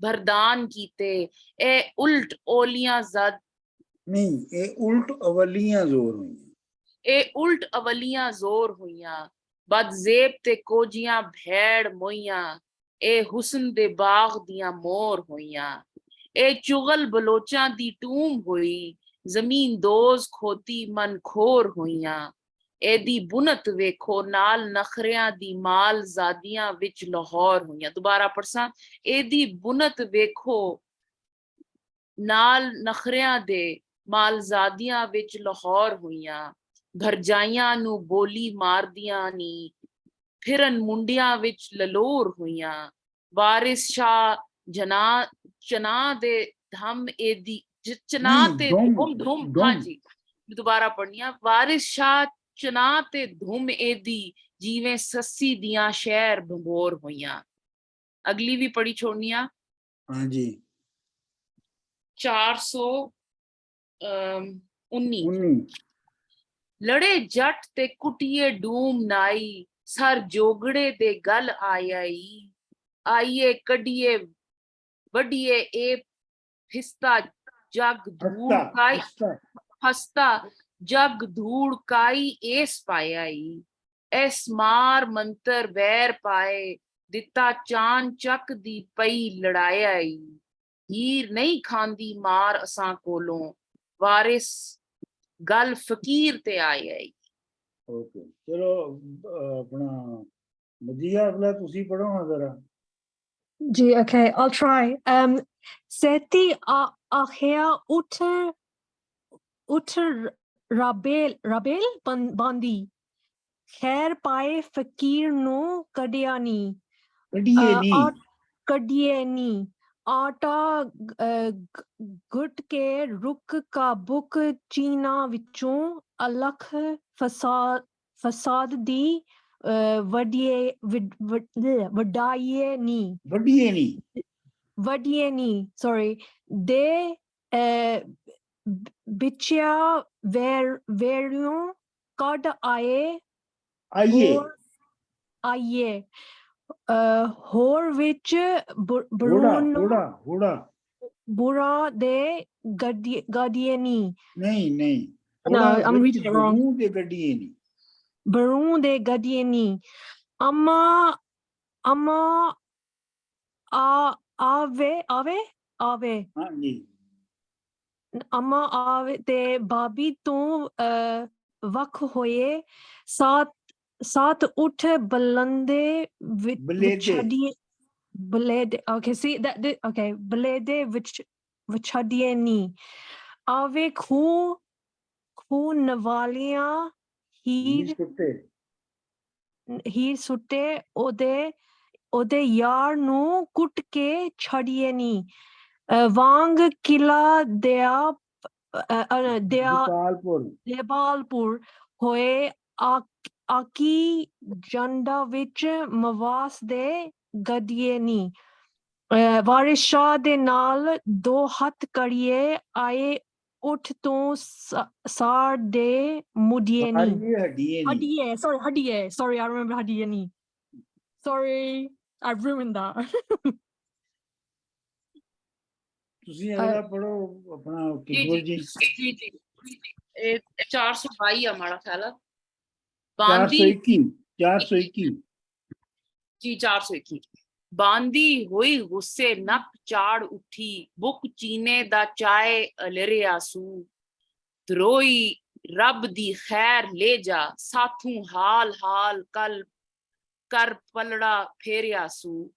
भरदान कीते ए उल्ट ओलियां जद नहीं, ਇਹ ਉਲਟ ਅਵਲੀਆਂ ਜ਼ੋਰ ਹੋਈਆਂ। ਇਹ ਉਲਟ ਅਵਲੀਆਂ ਜ਼ੋਰ ਹੋਈਆਂ, ਬਦਜ਼ੇਬ ਤੇ ਕੋਜੀਆਂ ਭੈੜ ਮੋਈਆਂ, ਇਹ ਹੁਸਨ ਦੇ ਬਾਗ ਦੀਆਂ ਮੋਰ ਹੋਈਆਂ। ਇਹ ਚੁਗਲ ਬਲੋਚਾਂ ਦੀ ਟੂਮ ਹੋਈ, ਜ਼ਮੀਨ ਦੋਜ਼ ਖੋਤੀ ਮਨ ਖੋਰ ਹੋਈਆਂ। ਇਹਦੀ ਬੁਨਤ ਵੇਖੋ ਨਾਲ ਨਖਰਿਆਂ ਦੀ ਮਾਲ ਜ਼ਾਦੀਆਂ ਵਿੱਚ ਲਾਹੌਰ ਹੋਈਆਂ। ਦੁਬਾਰਾ ਪੜਸਾਂ, ਇਹਦੀ ਬੁਨਤ ਵੇਖੋ ਨਾਲ ਨਖਰਿਆਂ ਦੇ ਮਾਲਜ਼ਾਦੀਆਂ ਵਿੱਚ ਲਾਹੌਰ ਹੋਈਆਂ। ਘਰਜਾਈਆਂ ਨੂੰ ਬੋਲੀ ਮਾਰਦੀਆਂ ਨੀ, ਫਿਰਨ ਮੁੰਡਿਆਂ ਵਿੱਚ ਲਲੋਰ ਹੋਈਆਂ। ਵਾਰਿਸ ਸ਼ਾਹ ਚਨਾ ਦੇ ਧਮ ਇਹਦੀ ਚਨਾ ਤੇ ਧੁਮ ਹਾਂਜੀ ਦੁਬਾਰਾ ਪੜਨੀਆਂ। ਵਾਰਿਸ ਸ਼ਾਹ ਚਨਾ ਤੇ ਧੁਮ ਇਹਦੀ ਜਿਵੇਂ ਸੱਸੀ ਦੀਆਂ ਸ਼ਹਿਰ ਭੰਬੋਰ ਹੋਈਆਂ। ਅਗਲੀ ਵੀ ਪੜੀ ਛੋੜਨੀਆਂ। ਹਾਂਜੀ 419 ਲੜੇ ਜੱਟ ਤੇ ਕੁਟੀਏ ਡੂਮ ਨਾਈ, ਸਰ ਜੋਗੜੇ ਦੇ ਗਲ ਆਈ, ਆਈਏ ਕੱਢੀਏ ਵੱਡੀਏ ਇਹ ਫਿਸਤਾ ਜਗ ਧੂੜ ਕਾਈ, ਹਸਤਾ ਜਗ ਧੂੜ ਕਾਈ ਇਸ ਪਾਈ। ਐਸ ਮਾਰ ਮੰਤਰ ਵੈਰ ਪਾਏ, ਦਿੱਤਾ ਚਾਨ ਚੱਕ ਦੀ ਪਈ ਲੜਾਈ। ਹੀਰ ਨਹੀਂ ਖਾਂਦੀ ਮਾਰ ਅਸਾਂ ਕੋਲੋਂ, ਵਾਰਿਸ ਗੱਲ ਫਕੀਰ ਤੇ ਆਈ। ਓਕੇ ਚਲੋ ਆਪਣਾ ਵਧੀਆ ਅਗਲਾ ਤੁਸੀਂ ਪੜੋ ਹਾਂ ਜ਼ਰਾ। Gee, okay, I'll try. Seti ahia utter rabel bandi, khair pae fakir no kadiani, kadiani, आटा गुट के रुक का बुक चीना विचों अलख फसाद दी वडिये नी sorry दे बिचिया वेरियों कड आये ਹੋਰ ਵਿੱਚ ਬੁਰਾ ਦੇ ਗੱਡੀਏ ਨਹੀਂ No, I'm reading it wrong. Brew ਦੇ ਗੱਡੀਏ ਨਹੀਂ ਅਮਾ ਆਵੇ ਹਾਂਜੀ ਅਮਾ ਆਵੇ ਤੇ ਬਾਬੀ ਤੋਂ ਵੱਖ ਹੋਏ ਸਾਤ ਉੱਠ ਬਲੰਦੇ ਵਿਛੜੀਏ ਬਲੇਦੇ okay see that okay ਬਲੇਦੇ ਵਿਛੜੀਏ ਨੀ ਆਵੇ ਖੂ ਨਵਾਲੀਆਂ ਹੀਰ ਸੁੱਟੇ ਉਹਦੇ ਯਾਰ ਨੂੰ ਕੁੱਟ ਕੇ ਛੜੀਏ ਨੀ ਵਾਂਗ ਕਿਲਾ ਦੇਵਾਲਪੁਰ ਹੋਏ ਆਕੀ ਜੰਡਾ ਵਿੱਚ ਮਵਾਸ ਦੇ ਗੱਡੀਏ ਨੀ ਵਾਰਿਸ ਸ਼ਾਹ ਦੇ ਨਾਲ ਦੋ ਹੱਥ ਕਰੀਏ ਆਏ ਉੱਠ ਤੋਂ ਸਾਰ ਦੇ ਮੁੜੀਏ ਨੀ ਹੱਡੀਏ sorry I remember ਹੱਡੀਏ ਨੀ sorry I've ruined that ਤੁਸੀਂ ਅਗਲਾ ਪੜੋ ਆਪਣਾ ਕਿਸ਼ੋਰ ਜੀ ਇਹ 422 ਆ ਮਾੜਾ ਖਿਆਲ 421 ਜੀ 421 ਬਾਂਦੀ ਹੋਈ ਗੁੱਸੇ ਨੱਕ ਚਾੜ ਉੱਠੀ ਬੁੱਕ ਚੀਨੇ ਦਾ ਚਾਏ ਅਲਰਿਆ ਸੂ ਦਰੋਈ ਰੱਬ ਦੀ ਖੈਰ ਲੈ ਜਾ ਸਾਥੂ ਹਾਲ ਕਲ ਕਰ ਪਲੜਾ ਫੇਰਿਆ ਸੂ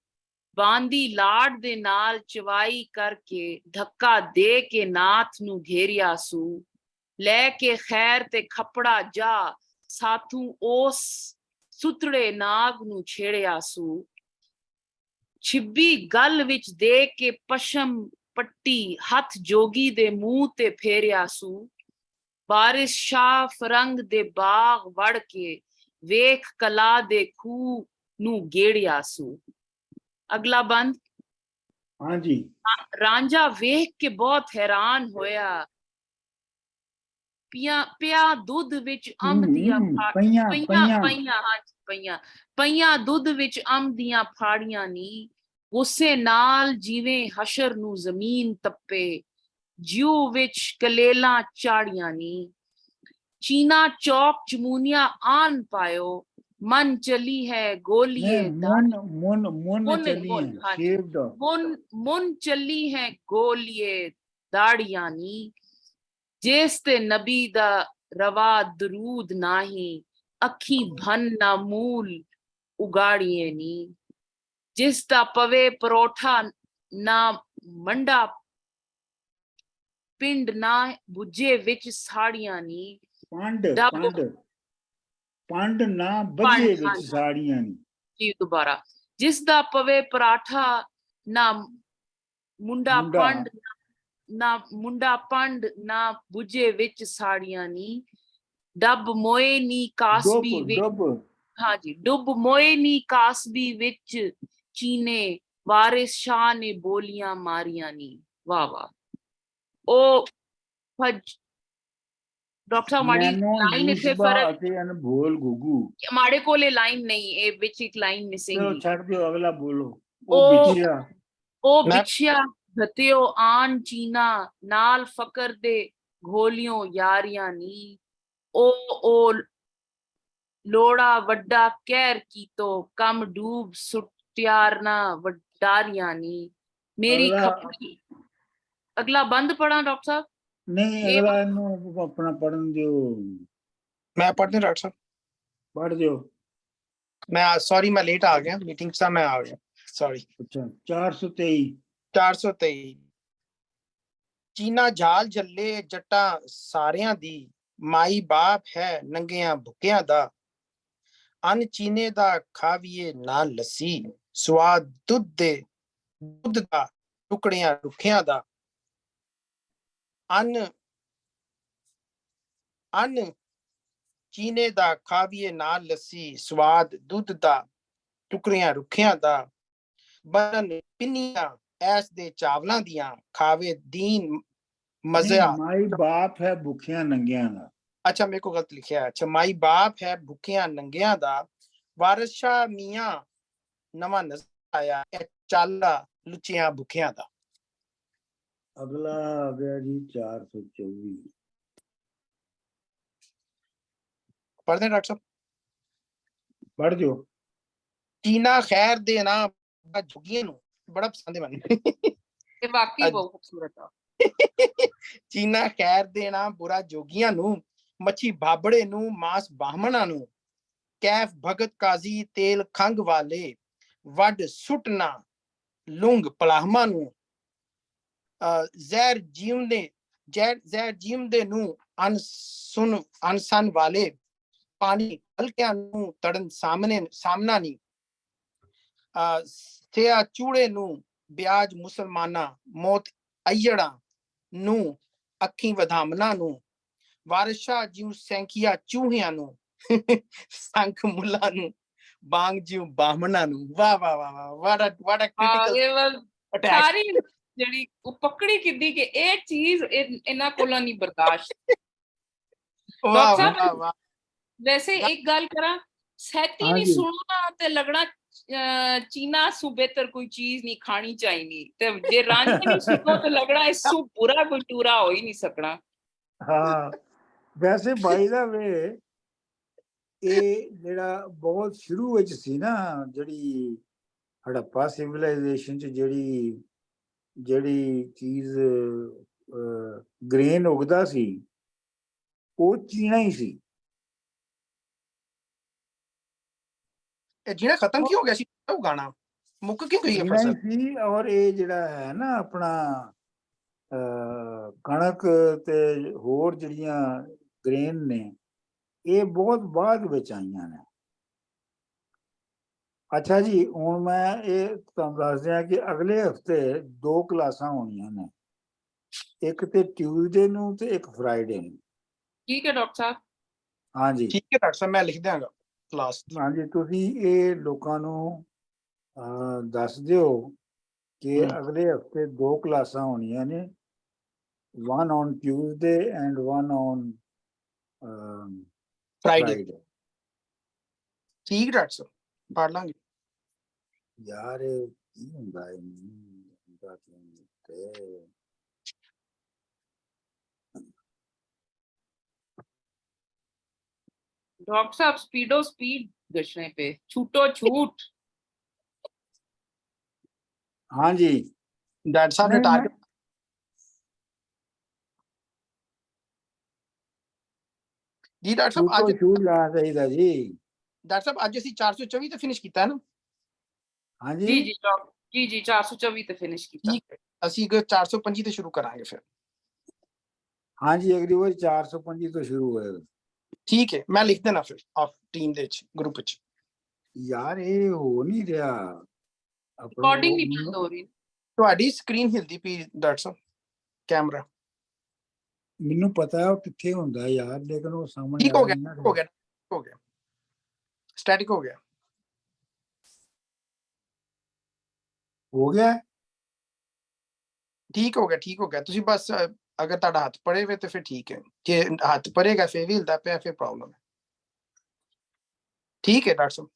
ਬਾਂਦੀ ਲਾੜ ਦੇ ਨਾਲ ਚਵਾਈ ਕਰਕੇ ਧੱਕਾ ਦੇ ਕੇ ਨਾਥ ਨੂੰ ਘੇਰਿਆ ਸੂ ਲੈ ਕੇ ਖੈਰ ਤੇ ਖਪੜਾ ਜਾ ਸਾਥੂ ਉਸ ਸੁਤੜੇ ਨਾਗ ਨੂੰ ਛੇੜਿਆ ਸੂ ਛਿੱਬੀ ਗਲ ਵਿੱਚ ਦੇ ਕੇ ਪਸ਼ਮ ਪੱਟੀ ਹੱਥ ਜੋਗੀ ਦੇ ਮੂੰਹ ਤੇ ਫੇਰਿਆ ਸੂ ਬਾਰਿਸ਼ ਸ਼ਾਹ ਫਰੰਗ ਦੇ ਬਾਗ ਵੜ ਕੇ ਵੇਖ ਕਲਾ ਦੇ ਖੂਹ ਨੂੰ ਗੇੜਿਆ ਸੂ ਅਗਲਾ ਬੰਦ ਹਾਂਜੀ ਰਾਂਝਾ ਵੇਖ ਕੇ ਬਹੁਤ ਹੈਰਾਨ ਹੋਇਆ ਪਿਆ ਦੁੱਧ ਵਿੱਚ ਅੰਬ ਦੀਆਂ ਪਈਆਂ ਦੁੱਧ ਵਿੱਚ ਅੰਬ ਦੀਆਂ ਫਾੜੀਆਂ ਨੀ ਗੁੱਸੇ ਨਾਲ ਜਿਵੇਂ ਹਸ਼ਰ ਨੂੰ ਜ਼ਮੀਨ ਤੱਪੇ ਜਿਉ ਵਿੱਚ ਕਲੇਲਾਂ ਚਾੜੀਆਂ ਨੀ चीना चौक चमूनिया आन पायो, मन चली है गोलिए मुन मुन मुन मुन चली मुन है, हाँ जी, शेव्ड मुन मुन चली है गोलिए दाड़ियां नी, जिस ते नबी दा रवा दरूद नाही, अखी भन ना मूल उगाड़िए नी, जिस दा पवे परोठा ना मंडा पिंड ना बुझे विच साड़ियां नी, पंड डब पंड पंड ना पंड बजे हाँ विच साड़ियां नी। जी दोबारा, जिस दा पवे पराठा ना मुंडा मुंडा पंड ना मुंडा पंड ना बुझे विच साड़ियां नी, डब मोए नी डुब कासबी विच डुब हाँ जी, डुब मोए नी कासबी विच चीने, वारिस शाह ने बोलियां मारियां नी। वाह वाह। ओ भज डॉक्टर साहब माड़ी नैनो लाइन इथे यूशबा फर्क ਅਤੇ ਅਨਭੋਲ ਗੁੱਗੂ। माड़े कोले लाइन नहीं ए विच एक लाइन मिसिंग ਚਲੋ ही। ਛੱਡ ਦਿਓ, ਅਗਲਾ ਬੋਲੋ। ओ ਉਹ ਬਿਛਿਆ ओ मैं बिछिया घतियो आन चीना, नाल फकर दे घोलियों यारियां नी, ओ लोड़ा वड्डा कहर की तो कम डूब सुट्यारना वडारियां नी, मेरी ਅਗਲਾ खपड़ी अगला बंद पढ़ा डॉक्टर साहब ਨਹੀਂ, ये ਅਗਲਾ ਇਹਨੂੰ ਆਪਣਾ ਪੜਨ ਦਿਓ, मैं पढ़ने डॉक्टर साहब, ਪੜ ਦਿਓ। मैं सॉरी मैं लेट आ गया मीटिंग से, मैं आ गया सॉरी। ਅੱਛਾ 423 423 ਚੀਨਾ ਜਾਲ ਜੱਲੇ ਜੱਟਾਂ ਸਾਰਿਆਂ ਦੀ, ਮਾਈ ਬਾਪ ਹੈ ਨੰਗਿਆਂ ਭੁੱਕਿਆਂ ਦਾ, ਅਨ ਚੀਨੇ ਦਾ ਖਾਵੀਏ ਨਾ ਲੱਸੀ, ਸਵਾਦ ਦੁੱਧ ਦਾ ਟੁਕੜਿਆਂ ਰੁੱਖਿਆਂ ਦਾ, ਅਨ ਅਨ ਚੀਨੇ ਦਾ ਖਾਵੀਏ ਨਾ ਲੱਸੀ, ਸਵਾਦ ਦੁੱਧ ਦਾ ਟੁਕੜਿਆਂ ਰੁੱਖਿਆਂ ਦਾ, ਬਰਨ ਪਿੰਨੀਆਂ ਐਸ ਦੇ ਚਾਵਲਾਂ ਦੀਆਂ, ਖਾਵੇ ਦੀਨ मजा। ਮਾਈ ਬਾਪ ਹੈ ਭੁੱਖਿਆਂ ਨੰਗਿਆਂ ਦਾ। अच्छा मेरे को गलत लिखा है। अच्छा माई बाप है भुखिया नंगिया दा, वारिस शाह मियां नवा नजर आया, ए चाला लुचिया भुखिया दा। ਅਗਲਾ ਆ ਗਿਆ ਜੀ 424 पढ़ दें डॉक्टर साहब। ਪੜ ਦਿਓ। चीना खैर दे ना झुगिया नु बड़ा पसंद है मैंने। ये वाकई बहुत खूबसूरत है। चीना खैर दे ना बुरा जोगिया नु, मच्छी भाबड़े नु मांस बाहमना नु, कैफ भगत काजी तेल खंग वाले, वड सुटना लुंग पलाहमा नु, ਜ਼ਹਿਰ ਜੀਵਦੇ ਨੂੰ ਅਨਸਨ ਵਾਲੇ, ਪਾਣੀ ਹਲਕਿਆਂ ਨੂੰ ਤੜਨ ਸਾਹਮਣਾ ਨਹੀਂ, ਸਿਆ ਚੂੜੇ ਨੂੰ ਬਿਆਜ ਮੁਸਲਮਾਨਾਂ, ਮੌਤ ਅਈੜਾਂ ਨੂੰ ਅੱਖੀਂ ਵਧਾਮਣਾ ਨੂੰ, ਵਾਰਿਸ਼ਾ ਜਿਉ ਸੈਂਖੀਆ ਚੂਹਿਆਂ ਨੂੰ, ਸੰਖ ਮੁੱਲਾ ਨੂੰ ਬਾਂਗ ਜਿਉ ਬਾਹਮਣਾ ਨੂੰ। ਵਾਹ ਵਾਹ ਵਾਹ ਵਾਹ, ਵਾਟ ਅ ਕ੍ਰਿਟੀਕਲ ਅਟੈਕ। ਸਾਰੀ ਜਿਹੜੀ ਉਹ ਪਕੜੀ ਕਿੱਦੀ ਕਿ ਇਹ ਚੀਜ਼ ਇਹਨਾਂ ਕੋਲੋਂ ਨਹੀਂ ਬਰਦਾਸ਼ਤ। ਵਾਹ ਵਾਹ ਵਾਹ। ਵੈਸੇ ਇੱਕ ਗੱਲ ਕਰਾਂ, ਸੈਤੀ ਨਹੀਂ ਸੁਣਨਾ ਤੇ ਲੱਗਣਾ ਚੀਨਾ ਸੂ ਬਿਹਤਰ ਕੋਈ ਚੀਜ਼ ਨਹੀਂ ਖਾਣੀ ਚਾਹੀਦੀ, ਤੇ ਜੇ ਰੰਗ ਨਹੀਂ ਸੁਣੋ ਤੇ ਲੱਗਣਾ ਇਸ ਸੂ ਪੂਰਾ ਕੋਈ ਟੂਰਾ ਹੋ ਹੀ ਨਹੀਂ ਸਕਣਾ। ਹਾਂ ਵੈਸੇ ਬਾਈ ਦਾ ਵੇ ਇਹ ਜਿਹੜਾ ਬਹੁਤ ਸ਼ੁਰੂ ਵਿੱਚ ਸੀ ਨਾ, ਜਿਹੜੀ ਹੜੱਪਾ ਸਿਵਲਾਈਜੇਸ਼ਨ ਚ ਜਿਹੜੀ ਚੀਜ਼ ਗ੍ਰੇਨ ਉਗਦਾ ਸੀ ਉਹ ਚੀਨਾ ਹੀ ਸੀ। ਜਿਹੜਾ ਖਤਮ ਕੀ ਹੋ ਗਿਆ ਸੀ ਉਹ ਗਾਣਾ ਮੁੱਕ ਕਿਉਂ ਗਈ ਹੈ ਫਸਲ ਸੀ। ਔਰ ਇਹ ਜਿਹੜਾ ਹੈ ਨਾ ਆਪਣਾ ਕਣਕ ਤੇ ਹੋਰ ਜਿਹੜੀਆਂ ਗ੍ਰੇਨ ਨੇ ਇਹ ਬਹੁਤ ਬਾਅਦ ਵਿੱਚ ਆਈਆਂ ਨੇ। ਅੱਛਾ ਜੀ, ਹੁਣ ਮੈਂ ਇਹ ਤੁਹਾਨੂੰ ਦੱਸ ਦਿਆਂ ਕਿ ਅਗਲੇ ਹਫਤੇ 2 ਕਲਾਸਾਂ ਹੋਣੀਆਂ ਨੇ, ਇੱਕ ਤੇ ਟਿਊਜ਼ਡੇ ਨੂੰ ਤੇ ਇੱਕ ਫਰਾਈਡੇ ਨੂੰ। ਠੀਕ ਹੈ ਡਾਕਟਰ ਸਾਹਿਬ। ਹਾਂਜੀ ਠੀਕ ਹੈ ਡਾਕਟਰ ਸਾਹਿਬ, ਮੈਂ ਲਿਖ ਦਿਆਂਗਾ ਕਲਾਸ। ਹਾਂਜੀ ਤੁਸੀਂ ਇਹ ਲੋਕਾਂ ਨੂੰ ਦੱਸ ਦਿਓ ਕਿ ਅਗਲੇ ਹਫਤੇ 2 ਕਲਾਸਾਂ ਹੋਣੀਆਂ ਨੇ, one on Tuesday and one on Friday। ਠੀਕ ਡਾਕਟਰ ਸਾਹਿਬ, ਪੜ੍ਹ ਲਾਂਗੇ। ਯਾਰ ਕੀ ਹੁੰਦਾ ਹੈ डॉक्टर साहब स्पीडो स्पीड गश्ने पे छूटो छूट। हाँ जी डॉक्टर साहब ने नहीं, टारगेट जी डॉक्टर साहब छूटो ਅੱਜ छूट जाना चाहिए जी। ਡਾਕਟਰ ਸਾਹਿਬ ਅੱਜ ਅਸੀਂ 424 ਤੇ ਫਿਨਿਸ਼ ਕੀਤਾ ਹੈ ਨਾ हाँ जी जी जी डॉक्टर जी जी 424 ਤੇ ਫਿਨਿਸ਼ ਕੀਤਾ। ਠੀਕ ਹੈ ਅਸੀਂ 425 ਤੇ ਸ਼ੁਰੂ ਕਰਾਂਗੇ ਫਿਰ हाँ जी अगली बार 425 तो शुरू होएगा। ਠੀਕ ਹੈ ਮੈਂ ਲਿਖ ਦੇਣਾ ਫਿਰ ਆਫ ਟੀਮ ਦੇ ਵਿੱਚ ਗਰੁੱਪ ਵਿੱਚ यार ये हो नहीं रहा अपना रिकॉर्डिंग नहीं वो- बंद हो रही। ਤੁਹਾਡੀ ਸਕਰੀਨ ਹਿਲਦੀ ਪਈ ਡਾਕਟਰ ਸਾਹਿਬ ਕੈਮਰਾ ਮੈਨੂੰ ਪਤਾ ਹੈ ਉਹ ਕਿੱਥੇ ਹੁੰਦਾ ਯਾਰ ਲੇਕਿਨ ਉਹ ਸਾਹਮਣੇ ਠੀਕ ਆ ਹੋ ਗਿਆ ਨਹੀਂ ਨਾ ਹੋ ਗਿਆ ਹੋ ਗਿਆ ਸਟੈਟਿਕ ਹੋ ਗਿਆ ਹੋ ਗਿਆ ਠੀਕ ਹੋ ਗਿਆ ਤੁਸੀਂ ਬਸ ਅਗਰ ਤੁਹਾਡਾ ਹੱਥ ਪੜੇ ਹੋਵੇ ਤੇ ਫਿਰ ਠੀਕ ਹੈ ਜੇ ਹੱਥ ਪੜੇਗਾ ਫਿਰ ਵੀ ਹਿਲਦਾ ਪਿਆ ਫਿਰ ਪ੍ਰੋਬਲਮ ਹੈ ਠੀਕ ਹੈ ਡਾਕਟਰ ਸਾਹਿਬ